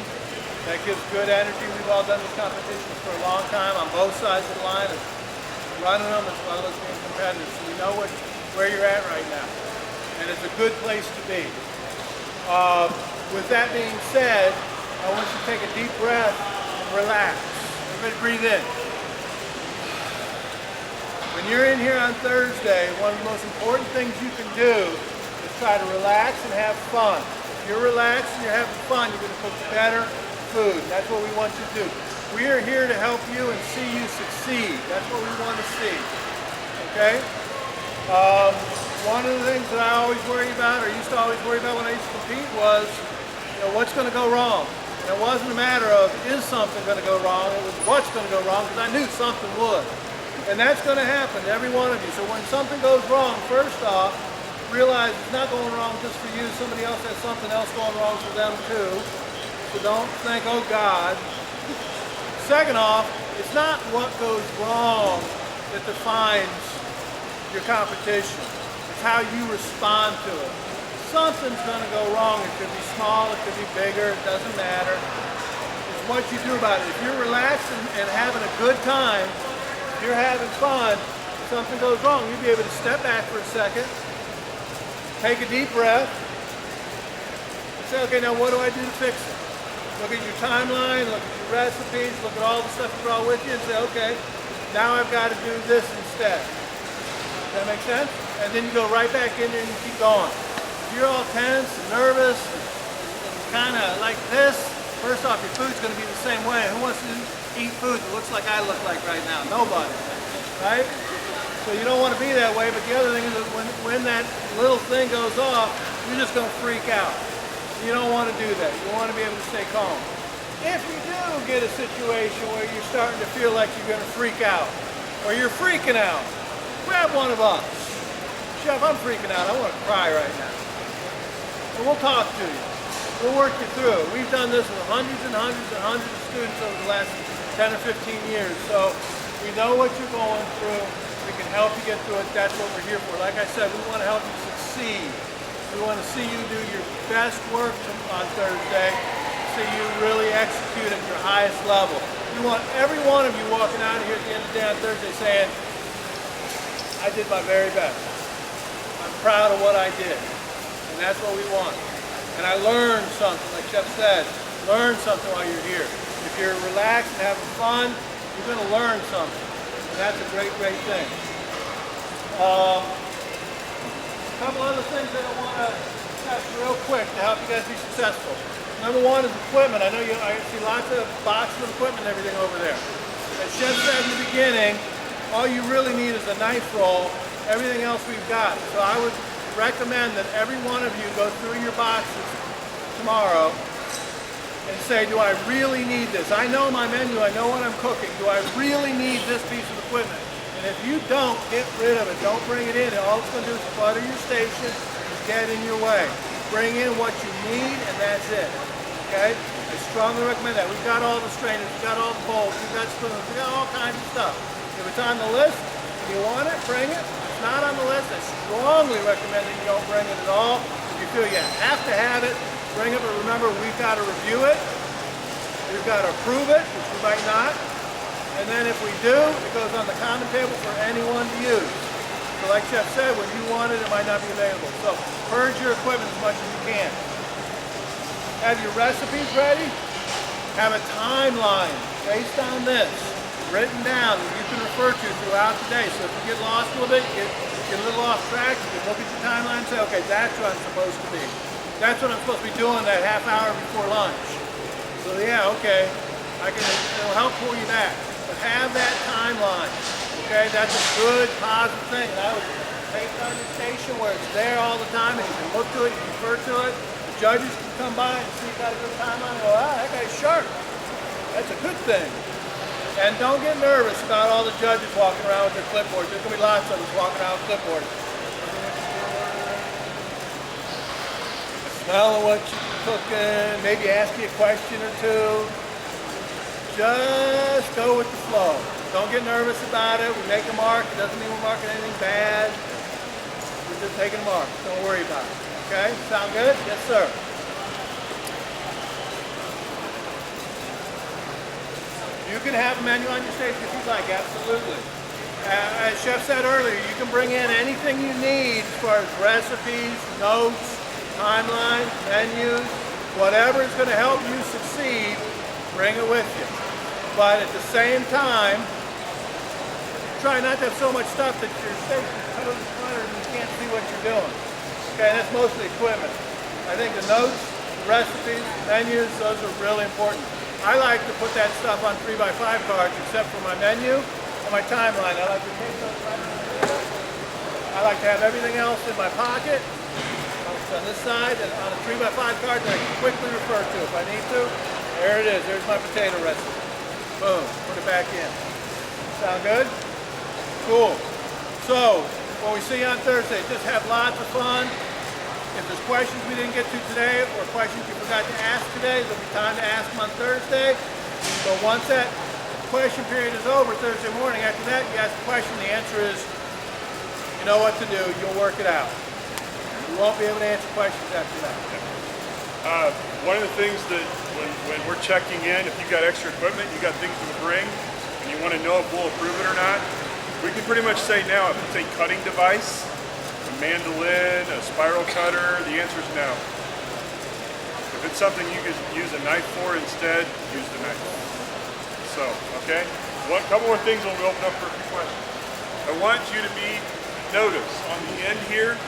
That gives good energy. We've all done these competitions for a long time on both sides of the line, running them as well as being competitive. So we know where you're at right now. And it's a good place to be. With that being said, I want you to take a deep breath and relax. Everybody breathe in. When you're in here on Thursday, one of the most important things you can do is try to relax and have fun. If you're relaxed and you're having fun, you're going to cook better food. That's what we want you to do. We are here to help you and see you succeed. That's what we want to see. Okay? One of the things that I always worry about, or used to always worry about when I used to compete was, what's going to go wrong? And it wasn't a matter of, is something going to go wrong? It was what's going to go wrong, because I knew something would. And that's going to happen to every one of you. So when something goes wrong, first off, realize it's not going wrong just for you. Somebody else has something else going wrong for them too. So don't think, oh God. Second off, it's not what goes wrong that defines your competition. It's how you respond to it. Something's going to go wrong. It could be small, it could be bigger, it doesn't matter. It's what you do about it. If you're relaxed and having a good time, if you're having fun, if something goes wrong, you'll be able to step back for a second, take a deep breath, and say, okay, now what do I do to fix it? Look at your timeline, look at your recipes, look at all the stuff you brought with you and say, okay, now I've got to do this instead. Does that make sense? And then you go right back in there and you keep going. If you're all tense and nervous and kind of like this, first off, your food's going to be the same way. Who wants to eat food that looks like I look like right now? Nobody, right? So you don't want to be that way, but the other thing is that when that little thing goes off, you're just going to freak out. You don't want to do that. You want to be able to stay calm. If you do get a situation where you're starting to feel like you're going to freak out, or you're freaking out, grab one of us. Chef, I'm freaking out. I want to cry right now. And we'll talk to you. We'll work you through it. We've done this with hundreds and hundreds and hundreds of students over the last 10 or 15 years. So we know what you're going through. We can help you get through it. That's what we're here for. Like I said, we want to help you succeed. We want to see you do your best work on Thursday, see you really execute at your highest level. We want every one of you walking out of here at the end of the day on Thursday saying, I did my very best. I'm proud of what I did. And that's what we want. And I learned something, like Chef said, learn something while you're here. If you're relaxed and having fun, you're going to learn something. And that's a great, great thing. A couple other things that I want to touch real quick to help you guys be successful. Number one is equipment. I know I see lots of boxes of equipment and everything over there. As Chef said in the beginning, all you really need is a knife roll. Everything else we've got. So I would recommend that every one of you go through your boxes tomorrow and say, do I really need this? I know my menu, I know what I'm cooking. Do I really need this piece of equipment? And if you don't, get rid of it. Don't bring it in. All it's going to do is clutter your station and get in your way. Bring in what you need and that's it. Okay? I strongly recommend that. We've got all the strainers, we've got all the bowls, we've got spoons, we've got all kinds of stuff. If it's on the list and you want it, bring it. If it's not on the list, I strongly recommend that you don't bring it at all. If you feel you have to have it, bring it, but remember, we've got to review it. We've got to approve it, which we might not. And then if we do, it goes on the common table for anyone to use. So like Chef said, when you want it, it might not be available. So purge your equipment as much as you can. Have your recipes ready. Have a timeline based on this, written down that you can refer to throughout the day. So if you get lost a little bit, you get a little off track, you can look at your timeline and say, okay, that's what I'm supposed to be. That's what I'm supposed to be doing that half hour before lunch. So yeah, okay, it'll help pull you back. But have that timeline, okay? That's a good, positive thing. And I would take it on your station where it's there all the time and you can look to it, you can refer to it. The judges can come by and see you've got a good timeline and go, ah, that guy's sharp. That's a good thing. And don't get nervous about all the judges walking around with their clipboards. There's going to be lots of them walking around with clipboards. Smelling what you're cooking, maybe ask you a question or two. just go with the flow. Don't get nervous about it. We make a mark. It doesn't mean we're marking anything bad. We're just taking a mark. Don't worry about it. Okay? Sound good? Yes, sir. You can have a menu on your station if you'd like, absolutely. As Chef said earlier, you can bring in anything you need as far as recipes, notes, timelines, menus, whatever is going to help you succeed, bring it with you. But at the same time, try not to have so much stuff that your station is totally cluttered and you can't see what you're doing. Okay, that's mostly equipment. I think the notes, the recipes, menus, those are really important. I like to put that stuff on 3x5 cards except for my menu and my timeline. I like to take those right over there. I like to have everything else in my pocket. It's on this side and on a 3x5 card that I can quickly refer to if I need to. There it is. There's my potato recipe. Boom. Put it back in. Sound good? Cool. So, when we see you on Thursday, just have lots of fun. If there's questions we didn't get to today or questions you forgot to ask today, there'll be time to ask them on Thursday. So once that question period is over Thursday morning, after that you ask a question, the answer is, you know what to do, you'll work it out. You won't be able to answer questions after that. One of the things that when we're checking in, if you got extra equipment, you got things to bring, and you want to know if we'll approve it or not, we can pretty much say now if it's a cutting device, a mandolin, a spiral cutter, the answer is no. If it's something you could use a knife for instead, use the knife. So, okay? A couple more things when we open up for a few questions. I want you to notice on the end here,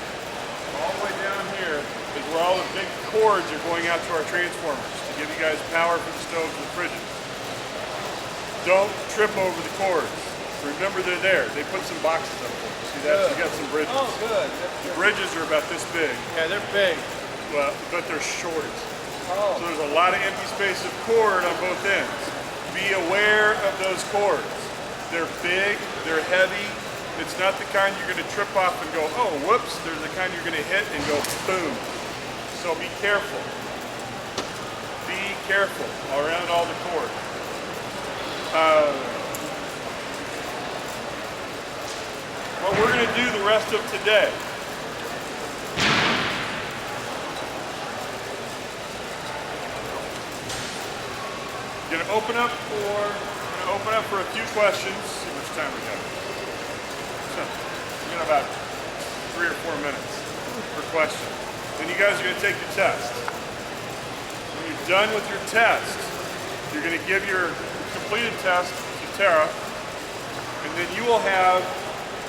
all the way down here, is where all the big cords are going out to our transformers to give you guys power for the stoves and fridges. Don't trip over the cords. Remember they're there. They put some boxes up there. See that? You got some bridges. Oh, good. The bridges are about this big. Yeah, they're big. Well, but they're short. Oh. So there's a lot of empty space of cord on both ends. Be aware of those cords. They're big, they're heavy. It's not the kind you're going to trip off and go, oh, whoops. They're the kind you're going to hit and go, boom. So be careful. Be careful around all the cords. What we're going to do the rest of today. Going to open up for a few questions. See how much time we got. We got about 3 or 4 minutes for questions. Then you guys are going to take your test. When you're done with your test, you're going to give your completed test to Tara, and then you will have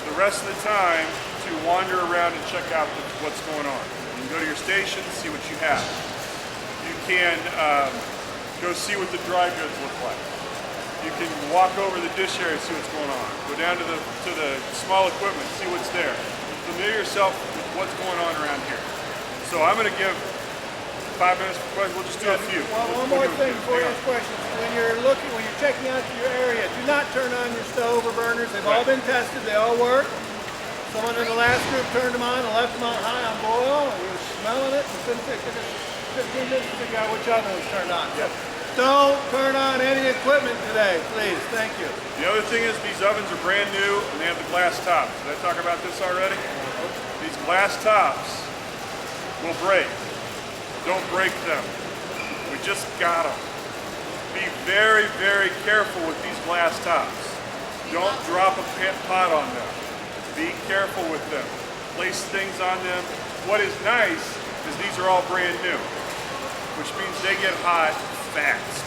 the rest of the time to wander around and check out what's going on. You can go to your station, see what you have. You can go see what the dry goods look like. You can walk over the dish area, see what's going on. Go down to the small equipment, see what's there. Familiar yourself with what's going on around here. So I'm going to give 5 minutes for questions. We'll just do a few. One more thing before you ask questions. When you're checking out your area, do not turn on your stove or burners. They've all been tested. They all work. Someone in the last group turned them on and left them on high on boil, and we were smelling it. And it took us 15 minutes to figure out which oven was turned on. So don't turn on any equipment today, please. Thank you. The other thing is these ovens are brand new and they have the glass tops. Did I talk about this already? These glass tops will break. Don't break them. We just got them. Be very, very careful with these glass tops. Don't drop a pot on them. Be careful with them. Place things on them. What is nice is these are all brand new, which means they get hot fast.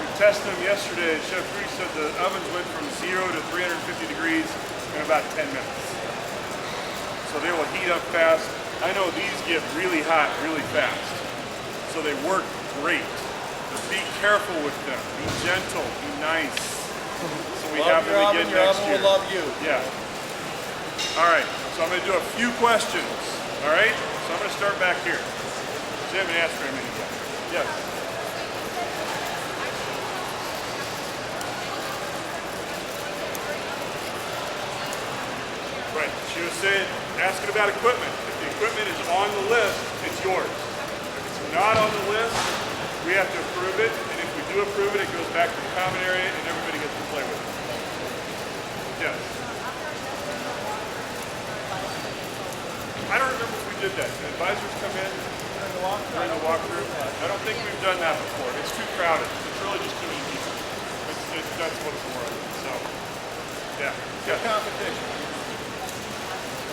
We tested them yesterday. Chef Reese said the ovens went from 0 to 350 degrees in about 10 minutes. So they will heat up fast. I know these get really hot really fast. So they work great. But be careful with them. Be gentle. Be nice. So we have them again next year. Your oven will love you. Yeah. All right. So I'm going to do a few questions. All right. So I'm going to start back here. So you haven't asked very many yet. Yes. Right. She was saying, asking about equipment. If the equipment is on the list, it's yours. If it's not on the list, we have to approve it. And if we do do approve it, it goes back to the common area and everybody gets to play with it. Yes. I don't remember if we did that. The advisors come in during the walkthrough. I don't think we've done that before. It's too crowded. It's really just too many people. That's what it's more of. So, yeah. Good competition.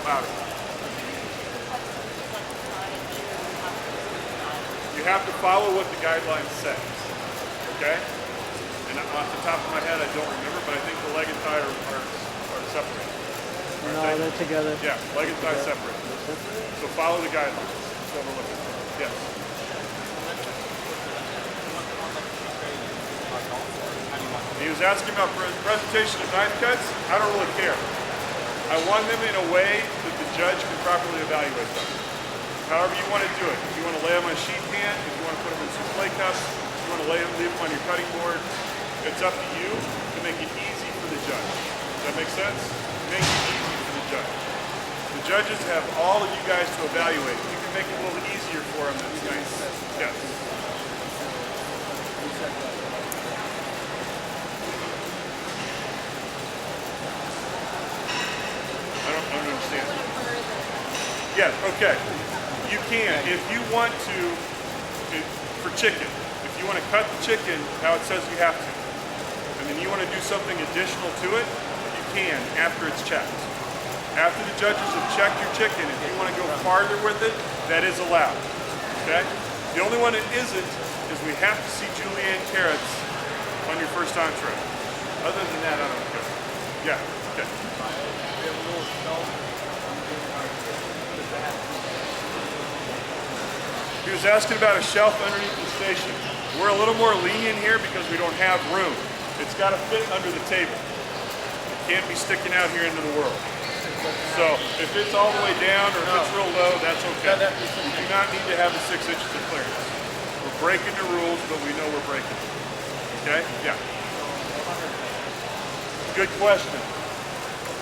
Louder. You have to follow what the guideline says. Okay? And off the top of my head, I don't remember, but I think the leg and thigh are separated. No, they're together. Yeah, leg and thigh separate. So follow the guidelines. That's what we're looking for. Yes. He was asking about presentation of knife cuts. I don't really care. I want them in a way that the judge can properly evaluate them. However you want to do it. If you want to lay them on sheet pan, if you want to put them in souffle cups, if you want to leave them on your cutting board, it's up to you to make it easy for the judge. Does that make sense? Make it easy for the judge. The judges have all of you guys to evaluate. You can make it a little easier for them. That's nice. Yes. I don't understand. Yes, okay. You can. If you want to, for chicken, if you want to cut the chicken how it says you have to, and then you want to do something additional to it, you can after it's checked. After the judges have checked your chicken, if you want to go farther with it, that is allowed. Okay? The only one that isn't is we have to see julienne carrots on your first entree. Other than that, I don't care. Yeah, okay. He was asking about a shelf underneath the station. We're a little more lenient here because we don't have room. It's got to fit under the table. It can't be sticking out here into the world. So if it's all the way down or if it's real low, that's okay. You do not need to have the 6 inches of clearance. We're breaking the rules, but we know we're breaking them. Okay? Yeah. Good question.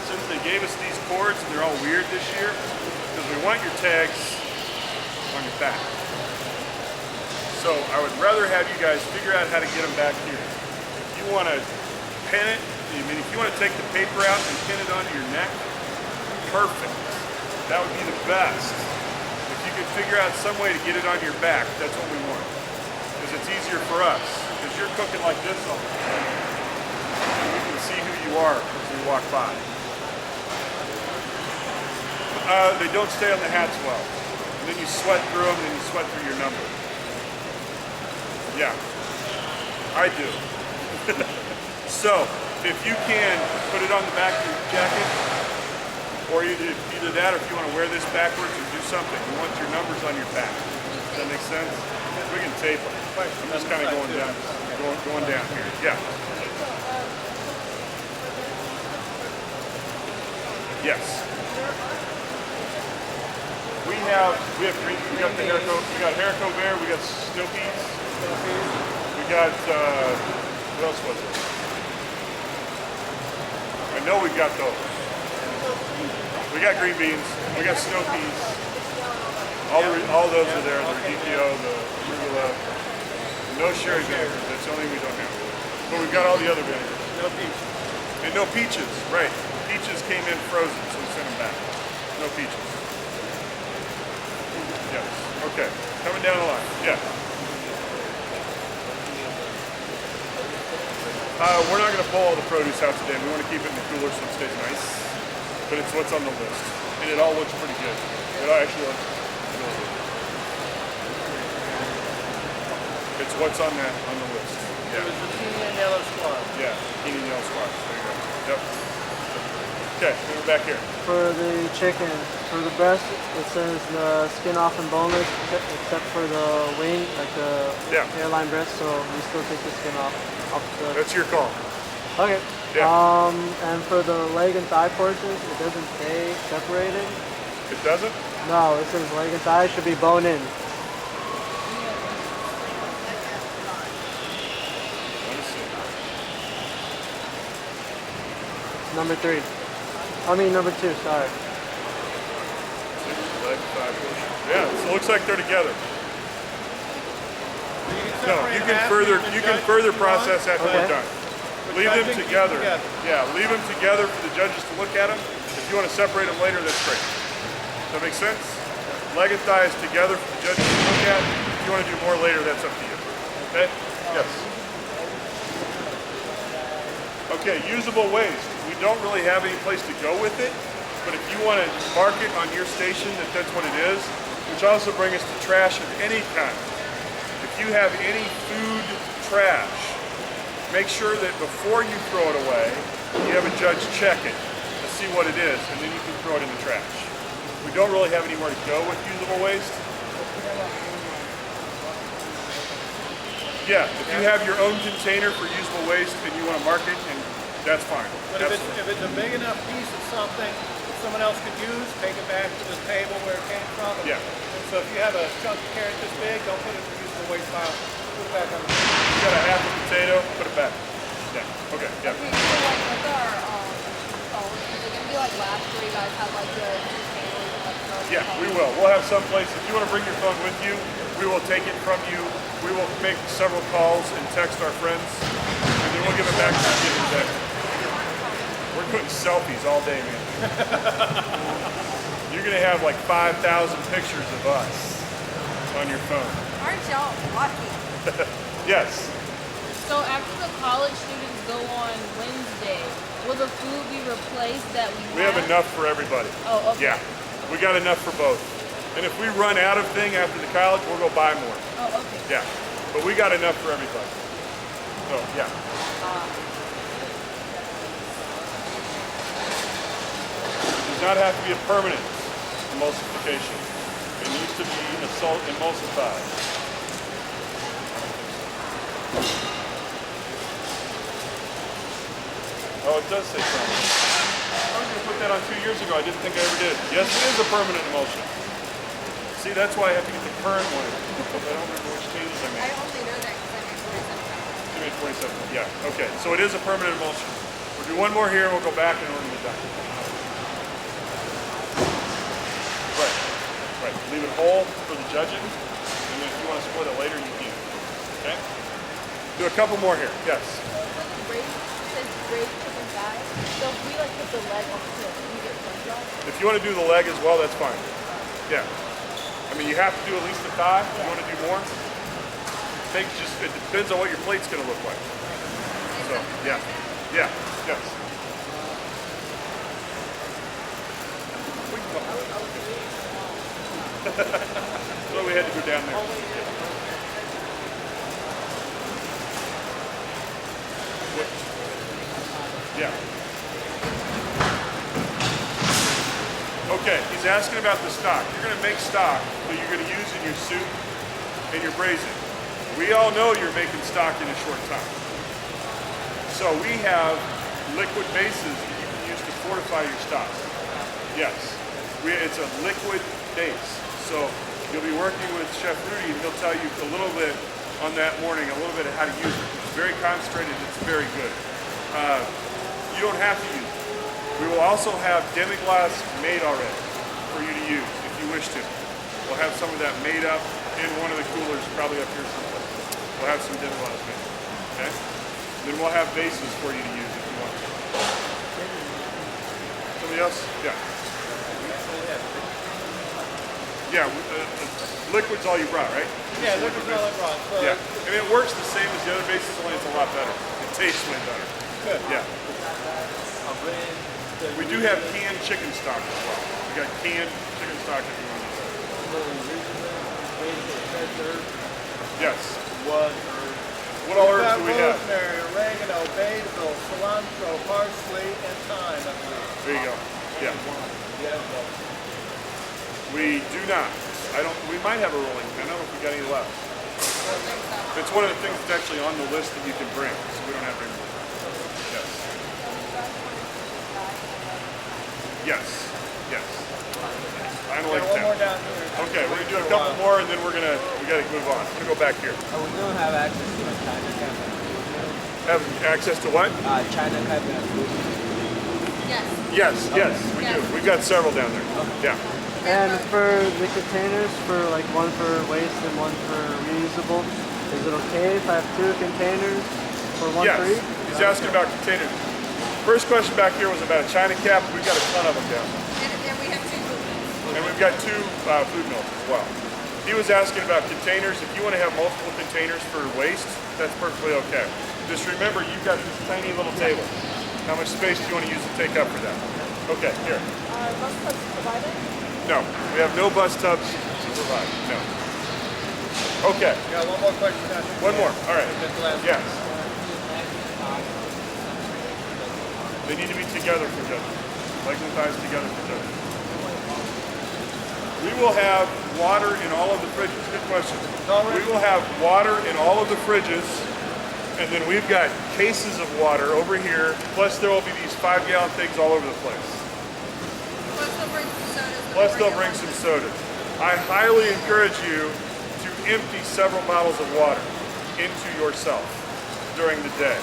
Since they gave us these cords and they're all weird this year, because we want your tags on your back. So I would rather have you guys figure out how to get them back here. If you want to pin it, I mean, if you want to take the paper out and pin it onto your neck, perfect. That would be the best. If you could figure out some way to get it on your back, that's what we want. Because it's easier for us. Because you're cooking like this all the time. And we can see who you are as we walk by. They don't stay on the hats well. And then you sweat through them, and then you sweat through your number. Yeah, I do. So, if you can put it on the back of your jacket, or either that, or if you want to wear this backwards or do something, you want your numbers on your back. Does that make sense? We can tape them. I'm just kind of going down here. Yeah. Yes. We have green. We got the Haricot Bear. We got snow peas. We got what else was it? I know we've got those. We got green beans. We got snow peas. All those are there. The DPO, the arugula. No sherry vinegar. That's the only thing we don't have. But we've got all the other vinegars. No peaches. And no peaches. Right. Peaches came in frozen, so we sent them back. No peaches. Yes. Okay. Coming down the line. Yeah. We're not going to pull all the produce out today. We want to keep it in the cooler so it stays nice. But it's what's on the list. And it all looks pretty good. It actually looks really good. It's what's on the list. Yeah. It was zucchini and yellow squash. Yeah. Zucchini and yellow squash. There you go. Yep. Okay, we're back here. For the chicken, for the breast, it says skin off and boneless, except for the wing, like the hairline breast. So we still take the skin off the. That's your call. Okay. Yeah. And for the leg and thigh portions, it doesn't stay separated. It doesn't? No, it says leg and thigh should be bone in. Let me see. Number 3. I mean number 2. Sorry. Leg, thigh portion. Yeah, so it looks like they're together. You can No, you can further process after Okay. they're done. Leave them together. Yeah, leave them together for the judges to look at them. If you want to separate them later, that's great. Does that make sense? Leg and thigh is together for the judges to look at. If you want to do more later, that's up to you. Okay? Yes. Okay, usable waste. We don't really have any place to go with it, but if you want to mark it on your station that that's what it is, which also brings us to trash of any kind. If you have any food trash, make sure that before you throw it away, you have a judge check it to see what it is, and then you can throw it in the trash. We don't really have anywhere to go with usable waste. Yeah, if you have your own container for usable waste and you want to mark it, and that's fine. But if it's a big enough piece of something that someone else could use, take it back to the table where it came from. Yeah. And so if you have a chunk of carrot this big, don't put it in the usable waste pile. Put it back on the You got a half a potato, put it back. Yeah, okay, yeah. Okay, so like with our phones, is it gonna be like last where you guys have like the containers and like the Yeah, we will. We'll have some place. If you want to bring your phone with you, we will take it from you. We will make several calls and text our friends, and then we'll give it back to you in a day. We're putting selfies all day, man. You're gonna have like 5,000 pictures of us on your phone. Aren't y'all lucky? Yes. So after the college students go on Wednesday, will the food be replaced that we We have enough for everybody. Oh, okay. Yeah, we got enough for both. And if we run out of thing after the college, we'll go buy more. Oh, okay. Yeah, but we got enough for everybody. So, yeah. It does not have to be a permanent emulsification. It needs to be emulsified. Oh, it does say permanent. I was going to put that on 2 years ago. I didn't think I ever did. Yes, it is a permanent emulsion. See, that's why I have to get the current one. Because I don't remember which changes I made. I only know that because I made 47 You made 27. Yeah, okay. So it is a permanent emulsion. We'll do one more here and we'll go back and we're going to be done. Right. Right. Leave it whole for the judging. And then if you want to split it later, you can. Okay? Do a couple more here. Yes. So for the braised, it says braised chicken thigh. So if we like put the leg on the we get french fries? If you want to do the leg as well, that's fine. Yeah. I mean, you have to do at least the thigh. If you want to do more, it depends on what your plate's going to look like. So, yeah. Yeah. Yes. So we had to go down there. Yeah. Okay, he's asking about the stock. You're going to make stock that you're going to use in your soup and your braising. We all know you're making stock in a short time. So we have liquid bases that you can use to fortify your stock. Yes, it's a liquid base. So you'll be working with Chef Rudy and he'll tell you a little bit on that morning, a little bit of how to use it. It's very concentrated, it's very good. You don't have to use it. We will also have demi-glace made already for you to use if you wish to. We'll have some of that made up in one of the coolers, probably up here someplace. We'll have some demi-glace made. Okay? Then we'll have bases for you to use if you want to. Somebody else? Yeah. Yeah, liquid's all you brought, right? Yeah, liquid's all I brought. So Yeah, and it works the same as the other bases, only it's a lot better. It tastes way better. good. Yeah. We do have canned chicken stock as well. We got canned chicken stock if you want to use it. Yes. What all herbs do we have? Rosemary, oregano, basil, cilantro, parsley, and thyme, I believe. There you go. Yeah. We do not. We might have a rolling pin. I don't know if we got any left. It's one of the things that's actually on the list that you can bring, so we don't have to. Yes. Yes. Yes. I like One more that. down here. Okay, we're gonna do a couple more, and then we gotta move on. We're gonna go back here. We don't have access to a China cabinet. Have access to what? China cabinet food. Yes. Yes, we do. We've got several down there. Yeah. And for the containers, for like one for waste and one for reusable, Is it okay if I have 2 containers for one Yes, free? he's asking about containers. First question back here was about a China cap. We've got a ton of them down there. And we have 2 food mills. And we've got 2 food mills as well. He was asking about containers. If you want to have multiple containers for waste, that's perfectly okay. Just remember, you've got this tiny little table. How much space do you want to use to take up for that? Okay, here. Bus tubs provided? No, we have no bus tubs to provide. No. Okay. Yeah, one more question. One more. All right. Yes. They need to be together for judges. Legs and thighs together for judges. We will have water in all of the fridges. Good question. We will have water in all of the fridges, and then we've got cases of water over here, plus there will be these 5-gallon things all over the place. Plus they'll bring some sodas. I highly encourage you to empty several bottles of water into yourself during the day.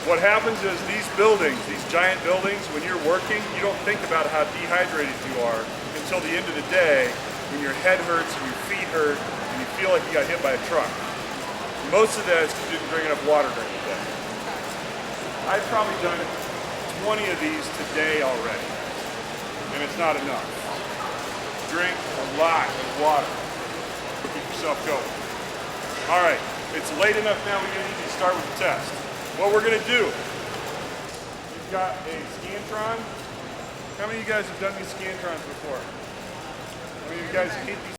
What happens is these buildings, these giant buildings, when you're working, you don't think about how dehydrated you are until the end of the day when your head hurts and your feet hurt and you feel like you got hit by a truck. Most of that is because you didn't drink enough water during the day. I've probably done 20 of these today already, and it's not enough. Drink a lot of water to keep yourself going. All right, it's late enough now, we're gonna need to start with the test. What we're gonna do, we've got a Scantron. How many of you guys have done these Scantrons before? How many of you guys hate these